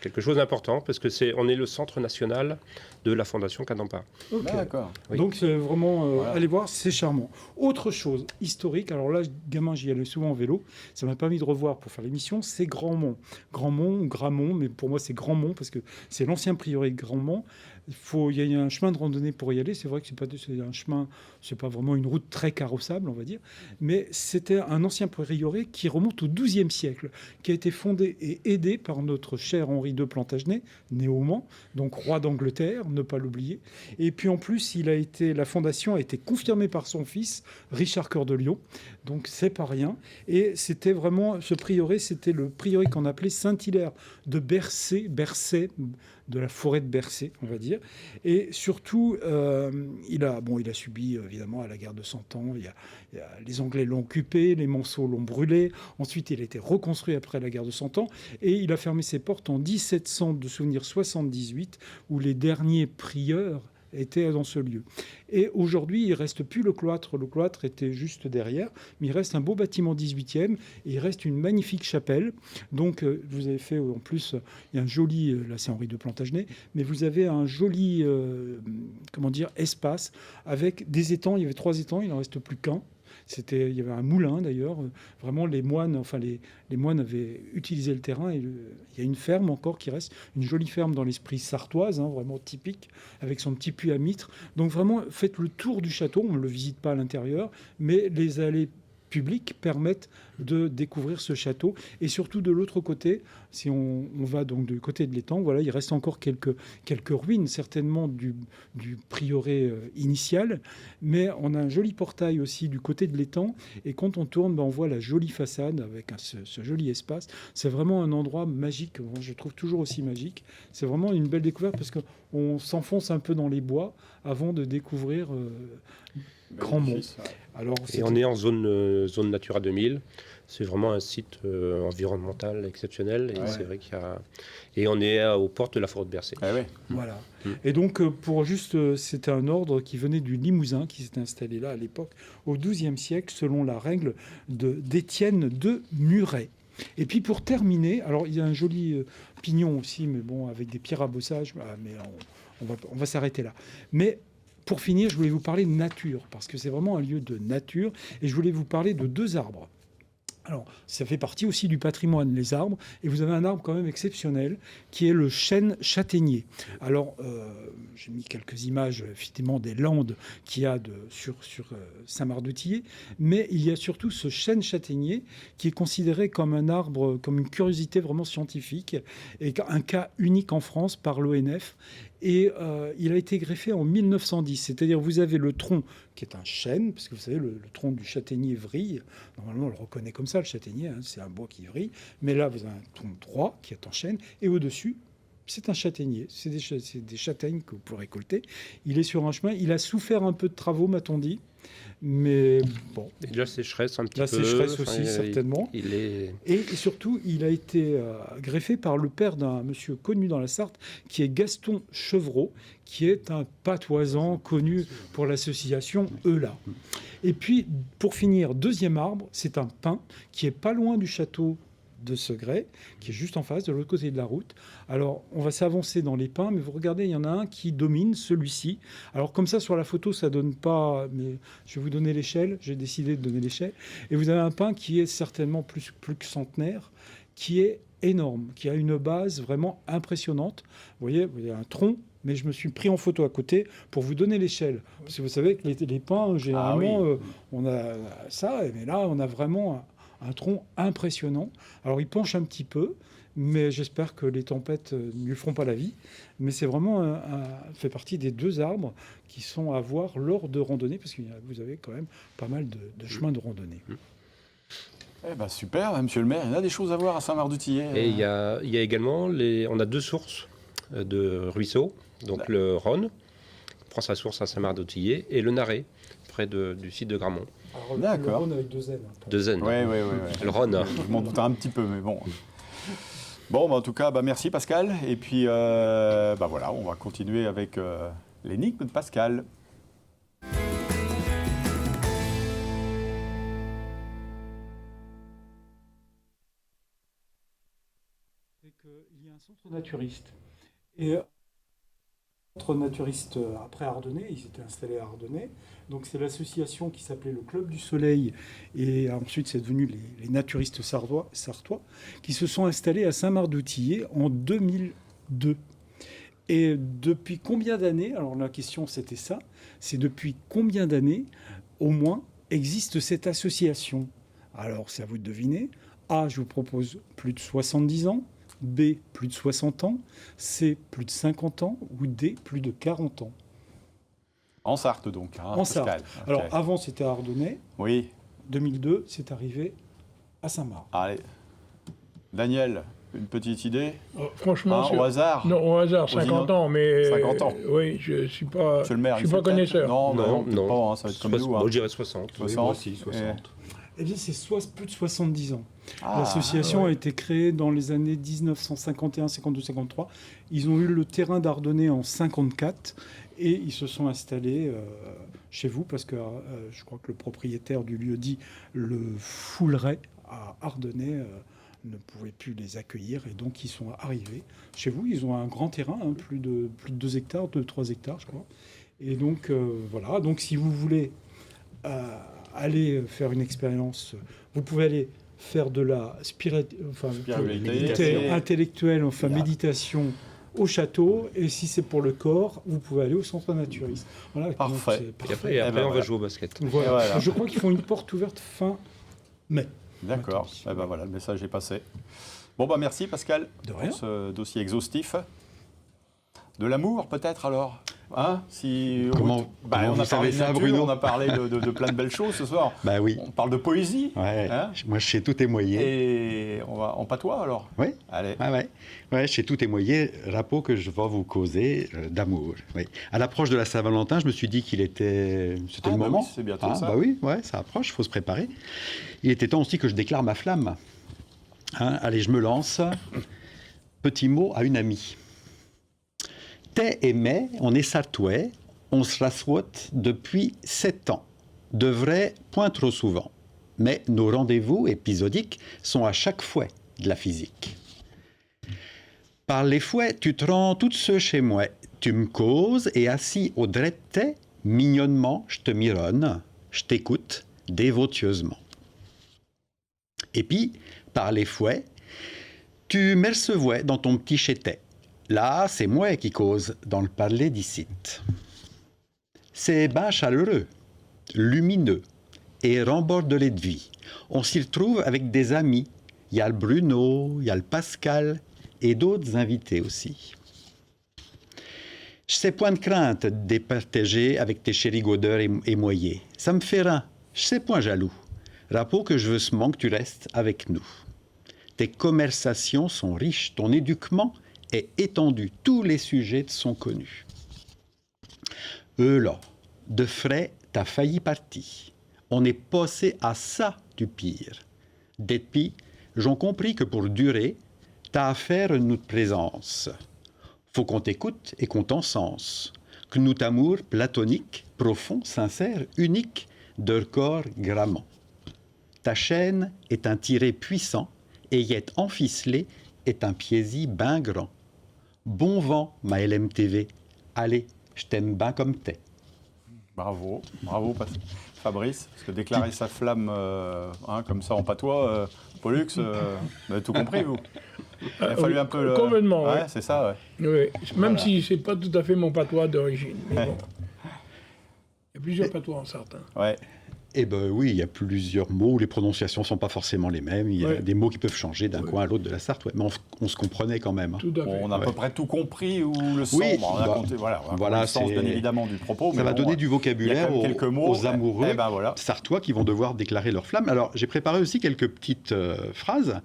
quelque chose d'important, parce on est le centre national de la Fondation Kadampa. Okay. D'accord. Oui. Donc c'est vraiment... allez voir, c'est charmant. Autre chose historique, alors là, gamin, j'y allais souvent en vélo, ça m'a permis de revoir pour faire l'émission, c'est Grandmont. Grandmont ou Gramont, mais pour moi c'est Grandmont parce que c'est l'ancien prieuré de Grandmont. Il y a un chemin de randonnée pour y aller. C'est vrai que c'est un chemin, c'est pas vraiment une route très carrossable, on va dire, mais c'était un ancien prieuré qui remonte au XIIe siècle, qui a été fondé et aidé par notre cher Henri II Plantagenet, né au Mans, donc roi d'Angleterre, ne pas l'oublier. Et puis en plus, la fondation a été confirmée par son fils, Richard Cœur de Lion, donc c'est pas rien. Et c'était vraiment, ce prieuré, c'était le prieuré qu'on appelait Saint-Hilaire de Bercé, de la forêt de Bercé, on va dire. Et surtout, il a subi, évidemment, à la guerre de 100 ans, les Anglais l'ont occupé, les Monceaux l'ont brûlé. Ensuite, il a été reconstruit après la guerre de 100 ans. Et il a fermé ses portes en 1778, où les derniers prieurs étaient dans ce lieu. Et aujourd'hui, il ne reste plus le cloître. Le cloître était juste derrière, mais il reste un beau bâtiment 18e et il reste une magnifique chapelle. Donc, vous avez fait, en plus, il y a un joli, là c'est Henri II Plantagenet, mais vous avez un joli, espace avec des étangs. Il y avait 3 étangs, il n'en reste plus qu'un. Il y avait un moulin d'ailleurs. Vraiment, les moines avaient utilisé le terrain. Et il y a une ferme encore qui reste, une jolie ferme dans l'esprit sartoise, vraiment typique, avec son petit puits à mitre. Donc vraiment, faites le tour du château. On ne le visite pas à l'intérieur, mais les allées publiques permettent de découvrir ce château. Et surtout de l'autre côté, si on va donc du côté de l'étang, voilà, il reste encore quelques ruines certainement du prieuré initial, mais on a un joli portail aussi du côté de l'étang, et quand on tourne, on voit la jolie façade avec ce joli espace. C'est vraiment un endroit magique, je trouve toujours aussi magique. C'est vraiment une belle découverte parce qu'on s'enfonce un peu dans les bois avant de découvrir Grandmont. Et on est en zone Natura 2000. C'est vraiment un site environnemental exceptionnel. Et c'est vrai qu'il y a... Et on est aux portes de la forêt de Bercé. Ah ouais. Voilà. Et donc, c'était un ordre qui venait du Limousin, qui s'était installé là à l'époque, au XIIe siècle, selon la règle d'Étienne de Muret. Et puis pour terminer, alors il y a un joli pignon aussi, mais bon, avec des pierres à bossage, mais on va s'arrêter là. Mais pour finir, je voulais vous parler de nature, parce que c'est vraiment un lieu de nature, et je voulais vous parler de 2 arbres. Alors, ça fait partie aussi du patrimoine, les arbres. Et vous avez un arbre quand même exceptionnel, qui est le chêne châtaignier. Alors, j'ai mis quelques images, effectivement, des landes qu'il y a sur Saint-Marc-de-Tillet. Mais il y a surtout ce chêne châtaignier qui est considéré comme un arbre, comme une curiosité vraiment scientifique, et un cas unique en France par l'ONF. Et il a été greffé en 1910. C'est-à-dire, vous avez le tronc qui est un chêne, parce que vous savez, le tronc du châtaignier vrille. Normalement, on le reconnaît comme ça, le châtaignier, hein, c'est un bois qui vrille. Mais là, vous avez un tronc droit qui est en chêne, et au-dessus, c'est un châtaignier. C'est des châtaignes que vous pouvez récolter. Il est sur un chemin. Il a souffert un peu de travaux, m'a-t-on dit. Mais bon. Et de la sécheresse un petit peu. La sécheresse aussi, certainement. Et surtout, il a été greffé par le père d'un monsieur connu dans la Sarthe, qui est Gaston Chevreau, qui est un patoisant connu pour l'association Eulat. Et puis, pour finir, deuxième arbre, c'est un pin qui est pas loin du château de Segré, qui est juste en face, de l'autre côté de la route. Alors, on va s'avancer dans les pins, mais vous regardez, il y en a un qui domine, celui-ci. Alors, comme ça, sur la photo, ça donne pas... Mais je vais vous donner l'échelle. J'ai décidé de donner l'échelle. Et vous avez un pin qui est certainement plus que centenaire, qui est énorme, qui a une base vraiment impressionnante. Vous voyez un tronc, mais je me suis pris en photo à côté pour vous donner l'échelle. Parce que vous savez que les pins, généralement, on a ça, mais là, on a vraiment un tronc impressionnant. Alors, il penche un petit peu, mais j'espère que les tempêtes ne lui feront pas la vie. Mais c'est vraiment fait partie des 2 arbres qui sont à voir lors de randonnées, parce que vous avez quand même pas mal de chemins de randonnée. Eh ben super, monsieur le maire, il y a des choses à voir à Saint-Marc-de-Tillet. Et il y a également, on a 2 sources de ruisseaux, donc le Rhône, prend sa source à Saint-Marc-de-Tillet, et le Naré, près du site de Gramont. Alors, le Rhône avec 2 N. 2 N. Oui. Le Rhône. Je m'en doutais un petit peu, mais bon. Bon, en tout cas, merci Pascal. Et puis, voilà, on va continuer avec l'énigme de Pascal. C'est qu'il y a un centre naturiste. Et centre naturiste après Ardennais, ils étaient installés à Ardennais. Donc c'est l'association qui s'appelait le Club du Soleil, et ensuite c'est devenu les naturistes sartois, qui se sont installés à Saint-Marc-de-Tillet en 2002. Et depuis combien d'années, alors la question c'était ça, c'est depuis combien d'années au moins existe cette association? Alors c'est à vous de deviner. A, je vous propose plus de 70 ans. B, plus de 60 ans. C, plus de 50 ans. Ou D, plus de 40 ans. En Sarthe, donc. En Sarthe. Okay. Alors, avant, c'était à Ardennais. Oui. 2002, c'est arrivé à Saint-Marc. Allez. Daniel, une petite idée? Franchement, au hasard? Non, au hasard, 50 ans, mais... 50 ans. Oui, je ne suis pas, Monsieur le maire, je suis pas connaisseur. Non, pas, ça va être comme nous. Moi, je dirais 60. 60. Oui, moi aussi, 60. Eh bien, c'est plus de 70 ans. L'association a été créée dans les années 1951, 52, 53. Ils ont eu le terrain d'Ardennais en 54 et ils se sont installés chez vous parce que je crois que le propriétaire du lieu-dit le foulerait à Ardennais, ne pouvait plus les accueillir et donc ils sont arrivés chez vous. Ils ont un grand terrain, plus de 2 hectares, 3 hectares, je crois. Et donc, voilà. Donc, si vous voulez aller faire une expérience, vous pouvez aller faire de la spiritualité intellectuelle, méditation au château, et si c'est pour le corps, vous pouvez aller au centre naturiste. Voilà, parfait. Et après, on va jouer au basket. Voilà. Je crois qu'ils font une porte ouverte fin mai. D'accord. Voilà, le message est passé. Bon, merci Pascal pour ce dossier exhaustif. De l'amour, peut-être, alors Comment on a parlé de ça, nature, Bruno? on a parlé de plein de belles choses ce soir. Oui. On parle de poésie. Ouais. Moi, je sais tout témoigner. Et on va en patois, alors? Oui. Allez. Je sais tout témoigner. Rapport que je vais vous causer d'amour. Oui. À l'approche de la Saint-Valentin, je me suis dit c'était le moment. Oui, c'est bientôt ça. Ça approche, il faut se préparer. Il était temps aussi que je déclare ma flamme. Allez, je me lance. Petit mot à une amie. T'es aimé, on est sartois, on se la souhaite depuis 7 ans. De vrai, point trop souvent. Mais nos rendez-vous épisodiques sont à chaque fouet de la physique. Par les fouets, tu te rends toute seule chez moi. Tu me causes et assis au drette, mignonnement, je te mironne, je t'écoute dévotieusement. Et puis, par les fouets, tu m'ercevouais dans ton petit chétet. Là, c'est moi qui cause dans le parler d'ici. C'est ben chaleureux, lumineux et rembordelé de vie. On s'y retrouve avec des amis. Il y a le Bruno, il y a le Pascal et d'autres invités aussi. Je sais point de crainte de départager avec tes chérigodeurs et moyers. Ça me fait rien, je sais point jaloux. Rapport que je veux seulement que tu restes avec nous. Tes conversations sont riches, ton éduquement est étendu, tous les sujets te sont connus. Là, de frais, t'as failli parti. On est passé à ça du pire. Depuis, j'en compris que pour durer, t'as affaire à notre présence. Faut qu'on t'écoute et qu'on t'encense. Que notre amour platonique, profond, sincère, unique, de corps grammant. Ta chaîne est un tiret puissant, et y être enficelé est un piési ben grand. Bon vent, ma LMTV. Allez, je t'aime ben comme t'es. Bravo, bravo Fabrice, parce que déclarer sa flamme comme ça en patois, Pollux, vous avez tout compris, vous? Il a fallu un peu... Complètement, ouais. C'est ça, ouais. Oui, même si c'est pas tout à fait mon patois d'origine. Mais bon. Il y a plusieurs patois en sarthe. Ouais. Eh bien oui, il y a plusieurs mots, les prononciations ne sont pas forcément les mêmes, il y a des mots qui peuvent changer d'un coin à l'autre de la Sarthe, mais on se comprenait quand même. Tout à fait. On a à peu près tout compris, ou le sens, on a compté, le sens bien évidemment du propos. Ça va donner du vocabulaire aux amoureux sartois qui vont devoir déclarer leur flamme. Alors j'ai préparé aussi quelques petites phrases.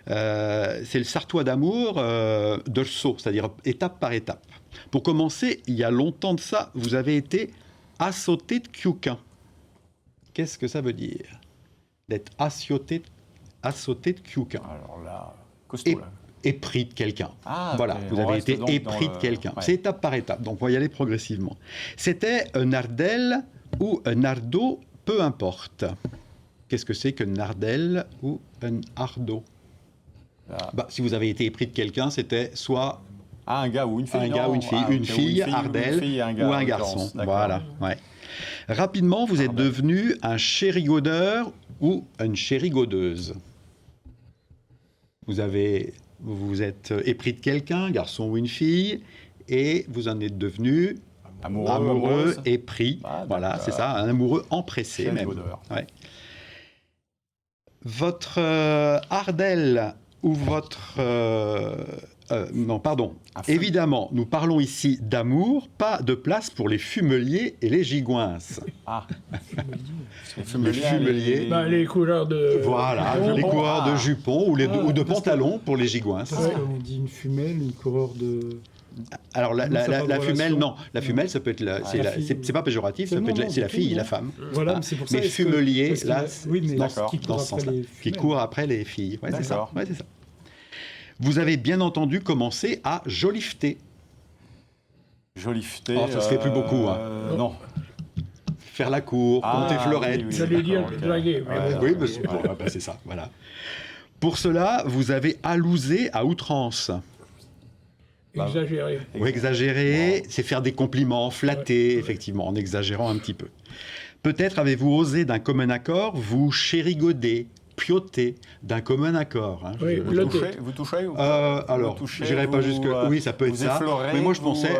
C'est le sartois d'amour de Rso, c'est-à-dire étape par étape. Pour commencer, il y a longtemps de ça, vous avez été assauté de Kiouquin. Qu'est-ce que ça veut dire d'être assauté de Kiouquin? Alors là, costaud, là. Épris de quelqu'un. Ah, voilà, okay. Vous avez été épris de quelqu'un. Ouais. C'est étape par étape, donc on va y aller progressivement. C'était un ardel ou un ardo, peu importe. Qu'est-ce que c'est qu'un ardel ou un ardo? Si vous avez été épris de quelqu'un, c'était soit un gars ou une fille. Un gars ou une fille, une fille, ardel ou un garçon. Voilà, ouais. Rapidement, vous êtes devenu un chérigodeur ou une chérigodeuse. Vous êtes épris de quelqu'un, garçon ou une fille, et vous en êtes devenu amoureux épris. Voilà, c'est ça, un amoureux empressé même. Ouais. Votre ardel ou votre... Évidemment, nous parlons ici d'amour, pas de place pour les fumeliers et les gigouinces. Ah, les fumeliers. Les coureurs de... Voilà, les coureurs de jupons ou de pantalons pour les gigouinces. On dit une femelle, une coureur de... Alors la femelle, non. La femelle, ça peut être c'est pas péjoratif, c'est la fille, la femme. Voilà, mais c'est pour ça. Mais fumelier, là, dans ce sens-là. Qui court après les filles. Ouais, c'est ça. Ouais, c'est ça. Vous avez bien entendu commencer à jolifter. Jolifter. Oh, ça se fait plus beaucoup. Non. Faire la cour, compter fleurettes. Oui, j'allais dire draguer. Oui, c'est ça. Voilà. Pour cela, vous avez alousé à outrance. Exagéré. Oui, exagéré, c'est faire des compliments, flatter, effectivement, en exagérant un petit peu. Peut-être avez-vous osé d'un commun accord vous chérigoder, pioter d'un commun accord. Hein, oui, vous touchez ou alors, je n'irai pas jusque... oui, ça peut être ça. Mais moi, je pensais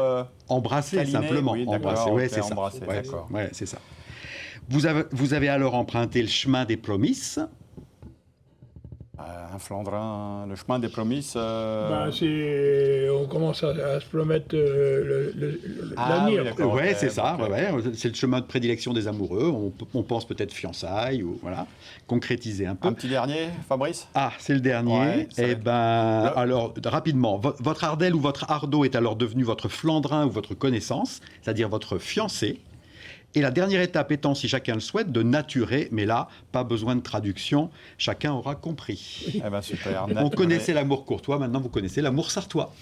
embrasser, câliner, simplement. Oui, embrasser, ouais, c'est ça. Ouais, c'est ça. Vous avez alors emprunté le chemin des promesses. Un Flandrin, le chemin des promesses. On commence à se promettre l'avenir. Oui, c'est ça. C'est le chemin de prédilection des amoureux. On pense peut-être fiançailles ou voilà, concrétiser un peu. Un petit dernier, Fabrice. Ah, c'est le dernier. Alors rapidement, votre ardel ou votre ardo est alors devenu votre Flandrin ou votre connaissance, c'est-à-dire votre fiancé. Et la dernière étape étant, si chacun le souhaite, de naturer, mais là, pas besoin de traduction, chacun aura compris. Super. On connaissait l'amour courtois, maintenant vous connaissez l'amour sartois.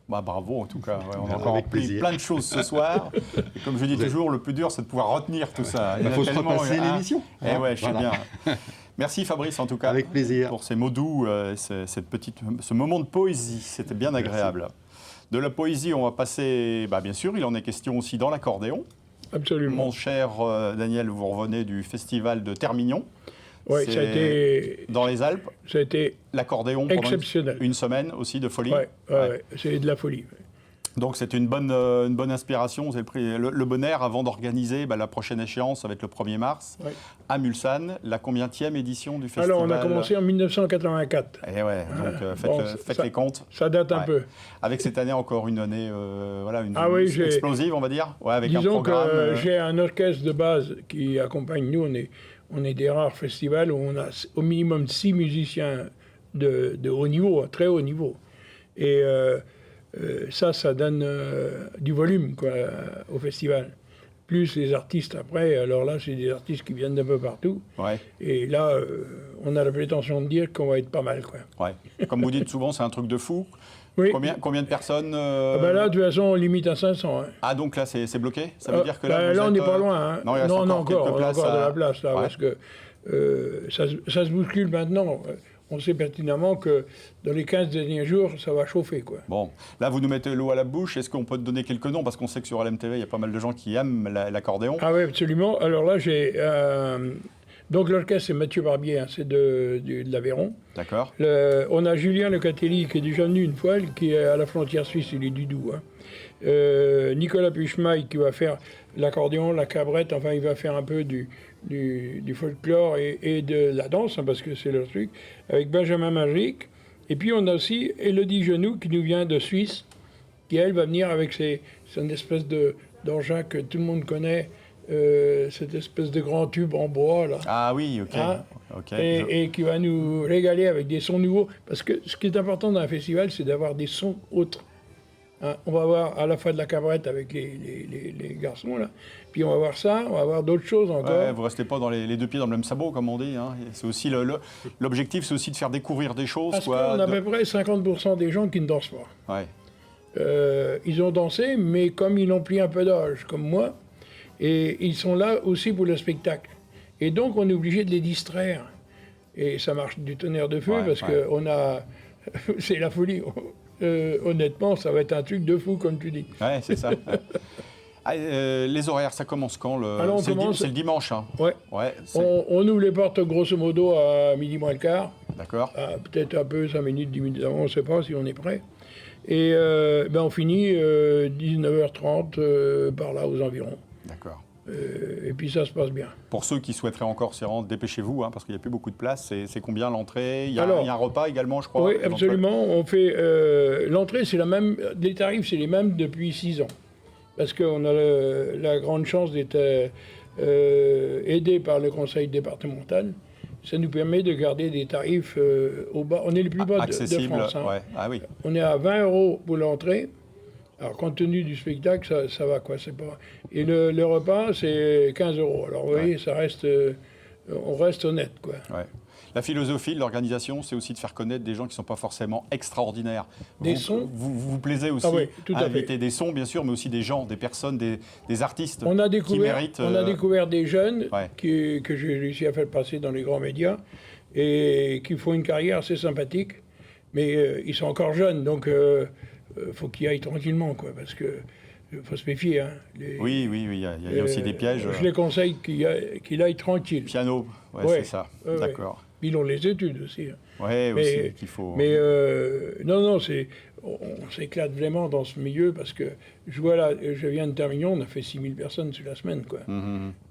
Bravo en tout cas, on a encore appris plein de choses ce soir. Et comme je dis toujours, le plus dur c'est de pouvoir retenir tout ça. Il faut se repasser l'émission. Je sais bien. Merci Fabrice en tout cas. Avec plaisir. Pour ces mots doux, ce moment de poésie, c'était bien agréable. Merci. De la poésie, on va passer, bien sûr, il en est question aussi dans l'accordéon. Absolument. Mon cher Daniel, vous revenez du festival de Termignon. Oui, ça a été... Dans les Alpes, ça a été l'accordéon exceptionnel. Pendant une semaine aussi de folie. Ouais. C'est de la folie. Donc c'est une bonne inspiration. C'est le bon air avant d'organiser la prochaine échéance, ça va être le 1er mars, à Mulsanne. La combienième édition du festival? Alors on a commencé en 1984. Et ouais, donc faites les comptes. Ça date un peu. Avec cette année encore une année explosive, on va dire. Avec disons un programme, que j'ai un orchestre de base qui accompagne nous. On est des rares festivals où on a au minimum 6 musiciens de haut niveau, très haut niveau. Et ça donne du volume au festival. Plus les artistes après, alors là, c'est des artistes qui viennent d'un peu partout. Ouais. Et là, on a la prétention de dire qu'on va être pas mal. Ouais. Comme vous dites souvent, c'est un truc de fou. Oui. Combien de personnes là, de toute façon, on limite à 500. Hein. Ah, donc là, c'est bloqué? Ça veut dire que là on n'est pas loin. Hein. Non, il reste encore de la place, là, parce que ça se bouscule maintenant. On sait pertinemment que dans les 15 derniers jours, ça va chauffer. Bon, là, vous nous mettez l'eau à la bouche. Est-ce qu'on peut te donner quelques noms? Parce qu'on sait que sur LMTV, il y a pas mal de gens qui aiment l'accordéon. Ah oui, absolument. Alors là, j'ai... donc l'orchestre, c'est Mathieu Barbier, hein, c'est de l'Aveyron. D'accord. On a Julien Lecatelli, qui est déjà venu une fois, qui est à la frontière suisse, il est du Doubs. Hein. Nicolas Puchemaille, qui va faire l'accordéon, la cabrette, enfin, il va faire un peu du folklore et de la danse, hein, parce que c'est leur truc, avec Benjamin Magic. Et puis on a aussi Élodie Genoux, qui nous vient de Suisse, qui elle va venir avec c'est une espèce d'engin que tout le monde connaît, cette espèce de grand tube en bois là. Ah oui, ok. Hein, et qui va nous régaler avec des sons nouveaux, parce que ce qui est important dans un festival, c'est d'avoir des sons autres. Hein, on va avoir à la fois de la cabrette avec les garçons, là. Puis on va voir ça, on va voir d'autres choses encore. Ouais, vous ne restez pas dans les deux pieds dans le même sabot, comme on dit. Hein. C'est aussi l'objectif, c'est aussi de faire découvrir des choses. Parce qu'on a à peu près 50% des gens qui ne dansent pas. Ouais. Ils ont dansé, mais comme ils ont pris un peu d'âge, comme moi, et ils sont là aussi pour le spectacle. Et donc on est obligé de les distraire. Et ça marche du tonnerre de feu, parce que c'est la folie. Honnêtement, ça va être un truc de fou, comme tu dis. Ouais, c'est ça. Les horaires, ça commence quand? C'est le dimanche. Hein. Ouais. On ouvre les portes grosso modo à midi moins le quart. D'accord. Peut-être un peu, 5 minutes, 10 minutes avant, on ne sait pas si on est prêt. Et on finit 19h30 par là, aux environs. D'accord. Et puis ça se passe bien. Pour ceux qui souhaiteraient encore s'y rendre, dépêchez-vous, hein, parce qu'il n'y a plus beaucoup de place. C'est combien l'entrée? Il y a un repas également, je crois. Oui, absolument. On fait l'entrée, c'est la même. Les tarifs, c'est les mêmes depuis 6 ans. Parce qu'on a la grande chance d'être aidé par le conseil départemental. Ça nous permet de garder des tarifs au bas. On est les plus bas de France. Hein. Ouais. Ah, oui. On est à 20 € pour l'entrée. Alors, compte tenu du spectacle, ça va, quoi. C'est pas... Et le repas, c'est 15 €. Alors, vous voyez, ça reste... on reste honnête, quoi. Ouais. La philosophie de l'organisation, c'est aussi de faire connaître des gens qui ne sont pas forcément extraordinaires. Sons. Vous plaisez aussi à inviter des sons, bien sûr, mais aussi des gens, des personnes, des artistes qui méritent... On a découvert des jeunes que j'ai réussi à faire passer dans les grands médias et qui font une carrière assez sympathique, mais ils sont encore jeunes, donc... faut qu'ils aillent tranquillement, quoi, parce que faut se méfier. Hein. Oui, il y a aussi des pièges. Je les conseille qu'il aille tranquille. Piano, c'est ça. D'accord. Ils ont les études aussi. Hein. Oui, aussi qu'il faut. Mais non, on s'éclate vraiment dans ce milieu, parce que je vois là, je viens de terminer, on a fait 6000 personnes sur la semaine, quoi.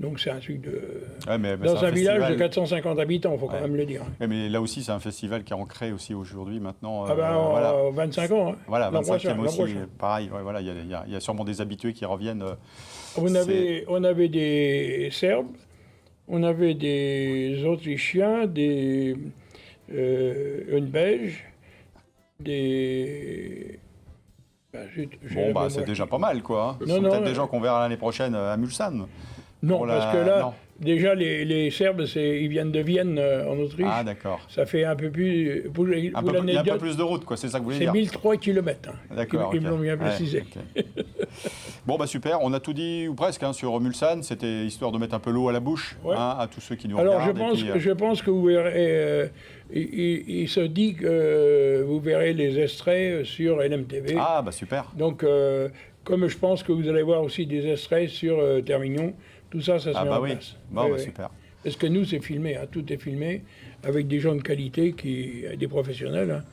Donc c'est un truc de... dans un village de 450 habitants, il faut quand même le dire. Ouais, mais là aussi, c'est un festival qui est ancré aussi aujourd'hui, maintenant. 25 ans. Hein. Voilà, 25e aussi, pareil. Voilà, il y a sûrement des habitués qui reviennent. On avait des Serbes, on avait des Autrichiens, une Belge, des... c'est déjà pas mal, quoi. Ce sont peut-être des gens qu'on verra l'année prochaine à Mulsanne. Non, parce que là, déjà, les Serbes, ils viennent de Vienne, en Autriche. Ah, d'accord. Ça fait un peu plus... Il y a un peu plus de route, quoi, c'est ça que vous voulez dire? C'est 1003 km. Hein, d'accord. Ils me l'ont bien précisé. Ouais, okay. Bon, super, on a tout dit, ou presque, hein, sur Mulsanne. C'était histoire de mettre un peu l'eau à la bouche à tous ceux qui nous regardent. Alors, je pense que vous verrez... il se dit que vous verrez les extraits sur LMTV. Ah, super. Donc, comme je pense que vous allez voir aussi des extraits sur Termignon, tout ça, ça se met en place. Bon, super. Parce que nous, c'est filmé, hein, tout est filmé, avec des gens de qualité, des professionnels, hein,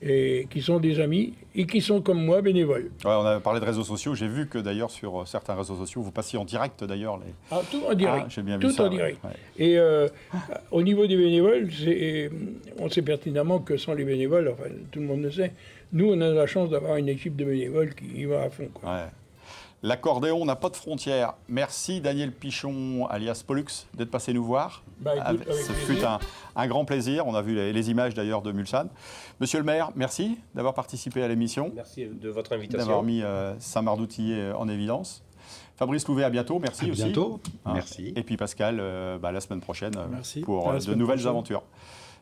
et qui sont des amis, et qui sont comme moi bénévoles. Ouais, on a parlé de réseaux sociaux, j'ai vu que d'ailleurs sur certains réseaux sociaux, vous passiez en direct d'ailleurs. Ah, tout en direct, j'ai bien tout vu ça, en direct. Ouais. Et au niveau des bénévoles, on sait pertinemment que sans les bénévoles, enfin tout le monde le sait, nous on a la chance d'avoir une équipe de bénévoles qui y va à fond, quoi. Ouais. L'accordéon n'a pas de frontières. Merci Daniel Pichon, alias Pollux, d'être passé nous voir. Écoute, Ce fut un grand plaisir. On a vu les images d'ailleurs de Mulsanne. Monsieur le maire, merci d'avoir participé à l'émission. Merci de votre invitation. D'avoir mis Saint-Mardoutillé en évidence. Fabrice Louvet, à bientôt. Merci aussi. À bientôt. Hein. Merci. Et puis Pascal, la semaine prochaine pour la de semaine nouvelles prochaine. aventures.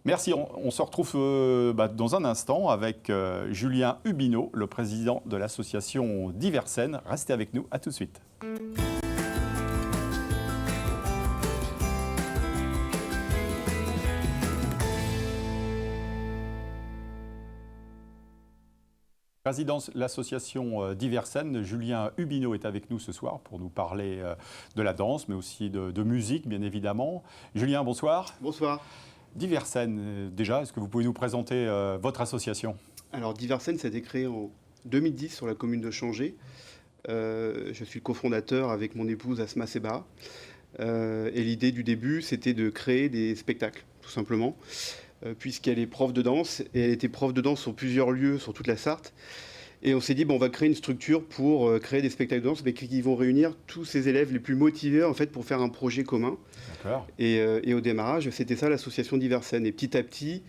Merci, on se retrouve dans un instant avec Julien Hubineau, le président de l'association Diversen. Restez avec nous, à tout de suite. Président de l'association Diversen, Julien Hubineau est avec nous ce soir pour nous parler de la danse, mais aussi de musique, bien évidemment. Julien, bonsoir. Bonsoir. Diversen, déjà, est-ce que vous pouvez nous présenter votre association? Alors, Diversen, ça a été créé en 2010 sur la commune de Changé. Je suis le cofondateur avec mon épouse Asma Seba. Et l'idée du début, c'était de créer des spectacles, tout simplement, puisqu'elle est prof de danse, et elle était prof de danse sur plusieurs lieux, sur toute la Sarthe. Et on s'est dit, on va créer une structure pour créer des spectacles de danse, mais qui vont réunir tous ces élèves les plus motivés, en fait, pour faire un projet commun. Et au démarrage, c'était ça l'association Diversen. Et petit à petit,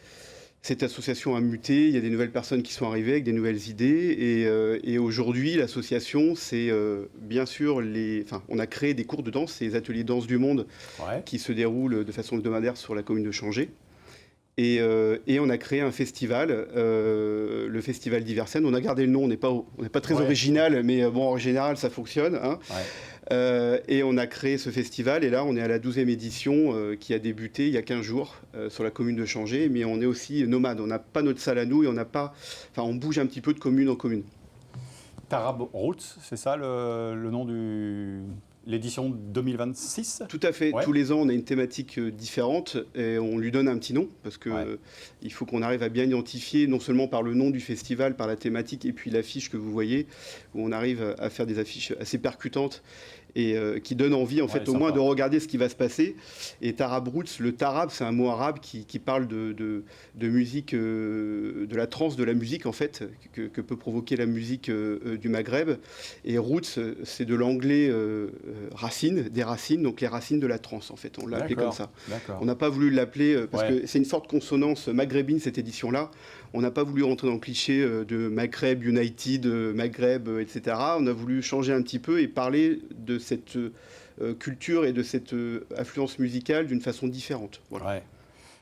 cette association a muté. Il y a des nouvelles personnes qui sont arrivées avec des nouvelles idées. Et aujourd'hui, l'association, c'est bien sûr on a créé des cours de danse, ces ateliers danse du monde qui se déroulent de façon hebdomadaire sur la commune de Changé. Et on a créé un festival, le festival Diversen. On a gardé le nom, on n'est pas très original, mais bon, en général, ça fonctionne. Hein. Et on a créé ce festival, et là, on est à la 12e édition qui a débuté il y a 15 jours sur la commune de Changé, mais on est aussi nomade. On n'a pas notre salle à nous, et on bouge un petit peu de commune en commune. Tarab Roots, c'est ça le nom de l'édition 2026? Tout à fait. Tous les ans, on a une thématique différente et on lui donne un petit nom parce que il faut qu'on arrive à bien identifier, non seulement par le nom du festival, par la thématique et puis l'affiche que vous voyez, où on arrive à faire des affiches assez percutantes et qui donnent envie, en fait, au moins de regarder ce qui va se passer. Et Tarab Roots, le tarab, c'est un mot arabe qui parle de musique, de la trance de la musique, en fait, que peut provoquer la musique du Maghreb. Et Roots, c'est de l'anglais racines, des racines, donc les racines de la trance, en fait. On l'a appelé comme ça. On n'a pas voulu l'appeler, parce que c'est une forte consonance maghrébine, cette édition-là. On n'a pas voulu rentrer dans le cliché de Maghreb United, Maghreb, etc. On a voulu changer un petit peu et parler de cette culture et de cette affluence musicale d'une façon différente. Voilà. Ouais.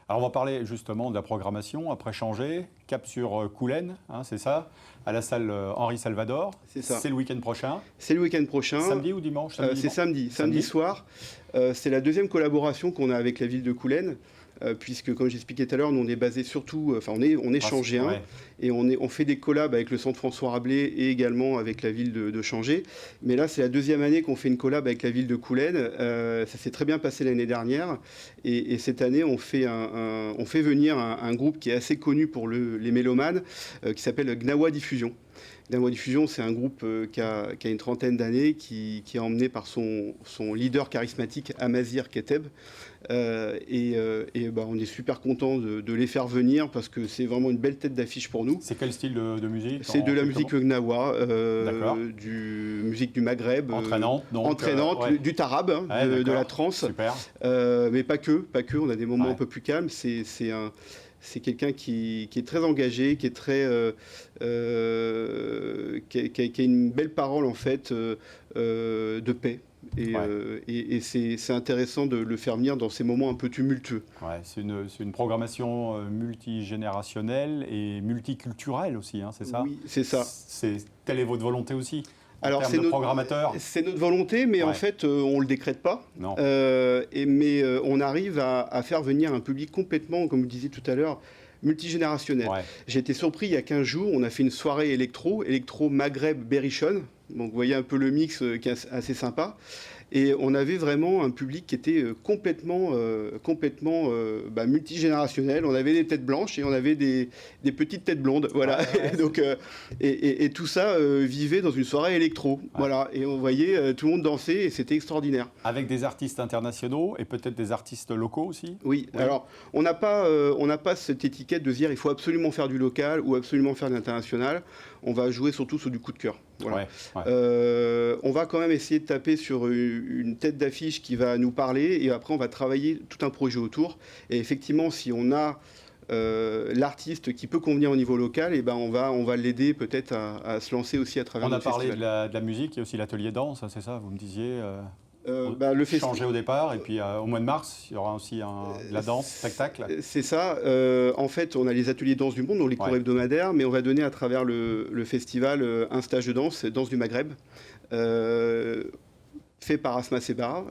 Alors on va parler justement de la programmation, après Changé, cap sur Coulennes, hein, c'est ça, à la salle Henri Salvador. C'est ça. C'est le week-end prochain. C'est le week-end prochain. Samedi ou dimanche? C'est samedi soir. C'est la deuxième collaboration qu'on a avec la ville de Coulennes. Puisque, comme j'expliquais tout à l'heure, nous on est basé surtout, on est changéen, et on fait des collabs avec le centre François Rabelais et également avec la ville de Changé. Mais là, c'est la deuxième année qu'on fait une collab avec la ville de Coulennes. Ça s'est très bien passé l'année dernière, et cette année, on fait venir un groupe qui est assez connu pour les mélomanes, qui s'appelle Gnawa Diffusion. Gnawa Diffusion, c'est un groupe qui a une trentaine d'années, qui est emmené par son leader charismatique, Amazir Keteb. On est super content de les faire venir parce que c'est vraiment une belle tête d'affiche pour nous. C'est quel style de musique? C'est de la musique Gnawa, musique du Maghreb. Entraînante, du tarab, de la trance. Super. Mais pas que, on a des moments un peu plus calmes. C'est quelqu'un qui est très engagé, qui a une belle parole en fait de paix. Et c'est intéressant de le faire venir dans ces moments un peu tumultueux. Ouais, c'est une programmation multigénérationnelle et multiculturelle aussi, hein, c'est ça? Oui, c'est ça. Telle est votre volonté aussi? Alors, c'est notre volonté, mais en fait, on ne le décrète pas. Non. Mais on arrive à faire venir un public complètement, comme vous disiez tout à l'heure, multigénérationnel. J'ai été surpris, il y a 15 jours, on a fait une soirée électro Maghreb Berrichon. Donc vous voyez un peu le mix qui est assez sympa. Et on avait vraiment un public qui était complètement multigénérationnel. On avait des têtes blanches et on avait des petites têtes blondes. Voilà. Ouais, donc, et tout ça vivait dans une soirée électro. Ouais. Voilà. Et on voyait tout le monde danser et c'était extraordinaire. Avec des artistes internationaux et peut-être des artistes locaux aussi. Oui. Alors, on n'a pas cette étiquette de se dire il faut absolument faire du local ou absolument faire de l'international. On va jouer surtout sur du coup de cœur. Voilà. On va quand même essayer de taper sur une tête d'affiche qui va nous parler et après on va travailler tout un projet autour. Et effectivement, si on a l'artiste qui peut convenir au niveau local, et ben on va l'aider peut-être à se lancer aussi à travers le festival. On a parlé de la musique, il y a aussi l'atelier danse, c'est ça, vous me disiez le changer au départ, et puis au mois de mars, il y aura aussi de la danse, spectacle. C'est ça. En fait, on a les ateliers danse du monde, donc les cours hebdomadaires, mais on va donner à travers le festival un stage de danse du Maghreb, fait par Asma Sebara,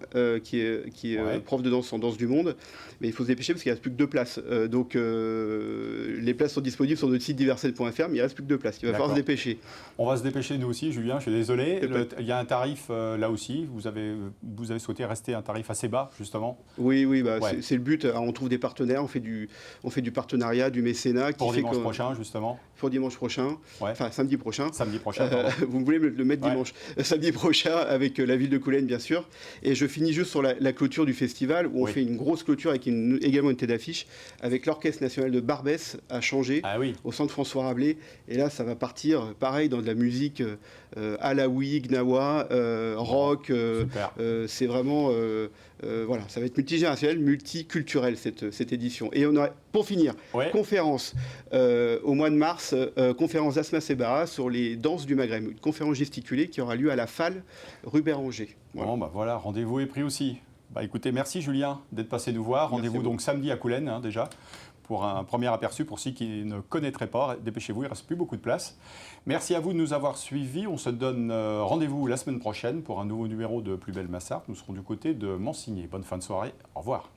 qui est prof de danse en danse du monde. Mais il faut se dépêcher parce qu'il ne reste plus que 2 places. Donc les places sont disponibles sur notre site diversel.fr, mais il ne reste plus que 2 places. Il va falloir se dépêcher. On va se dépêcher nous aussi, Julien, je suis désolé. Il y a un tarif là aussi. Vous avez souhaité rester un tarif assez bas, justement. Oui, c'est le but. Alors, on trouve des partenaires, on fait du partenariat, du mécénat. Pour dimanche prochain, justement. Pour dimanche prochain. Enfin, samedi prochain. Samedi prochain, pardon. Vous voulez le mettre dimanche. Samedi prochain, avec la ville de Coulennes, bien sûr. Et je finis juste sur la clôture du festival, où on fait une grosse clôture avec également une tête d'affiche, avec l'Orchestre National de Barbès à Changé, au centre François Rabelais. Et là, ça va partir, pareil, dans de la musique alaoui, gnawa, rock. C'est vraiment... voilà, ça va être multigénérationnel, multiculturel, cette édition. Et on a, pour finir, conférence au mois de mars, conférence d'Asma Sebara sur les danses du Maghreb, une conférence gesticulée qui aura lieu à la Falle, rue Béranger. Voilà. Bon, voilà, rendez-vous est pris aussi. Écoutez, merci Julien d'être passé nous voir. Rendez-vous donc samedi à Coulennes, déjà, pour un premier aperçu pour ceux qui ne connaîtraient pas. Dépêchez-vous, il ne reste plus beaucoup de place. Merci à vous de nous avoir suivis. On se donne rendez-vous la semaine prochaine pour un nouveau numéro de Plus belle Massart. Nous serons du côté de Mansigné. Bonne fin de soirée. Au revoir.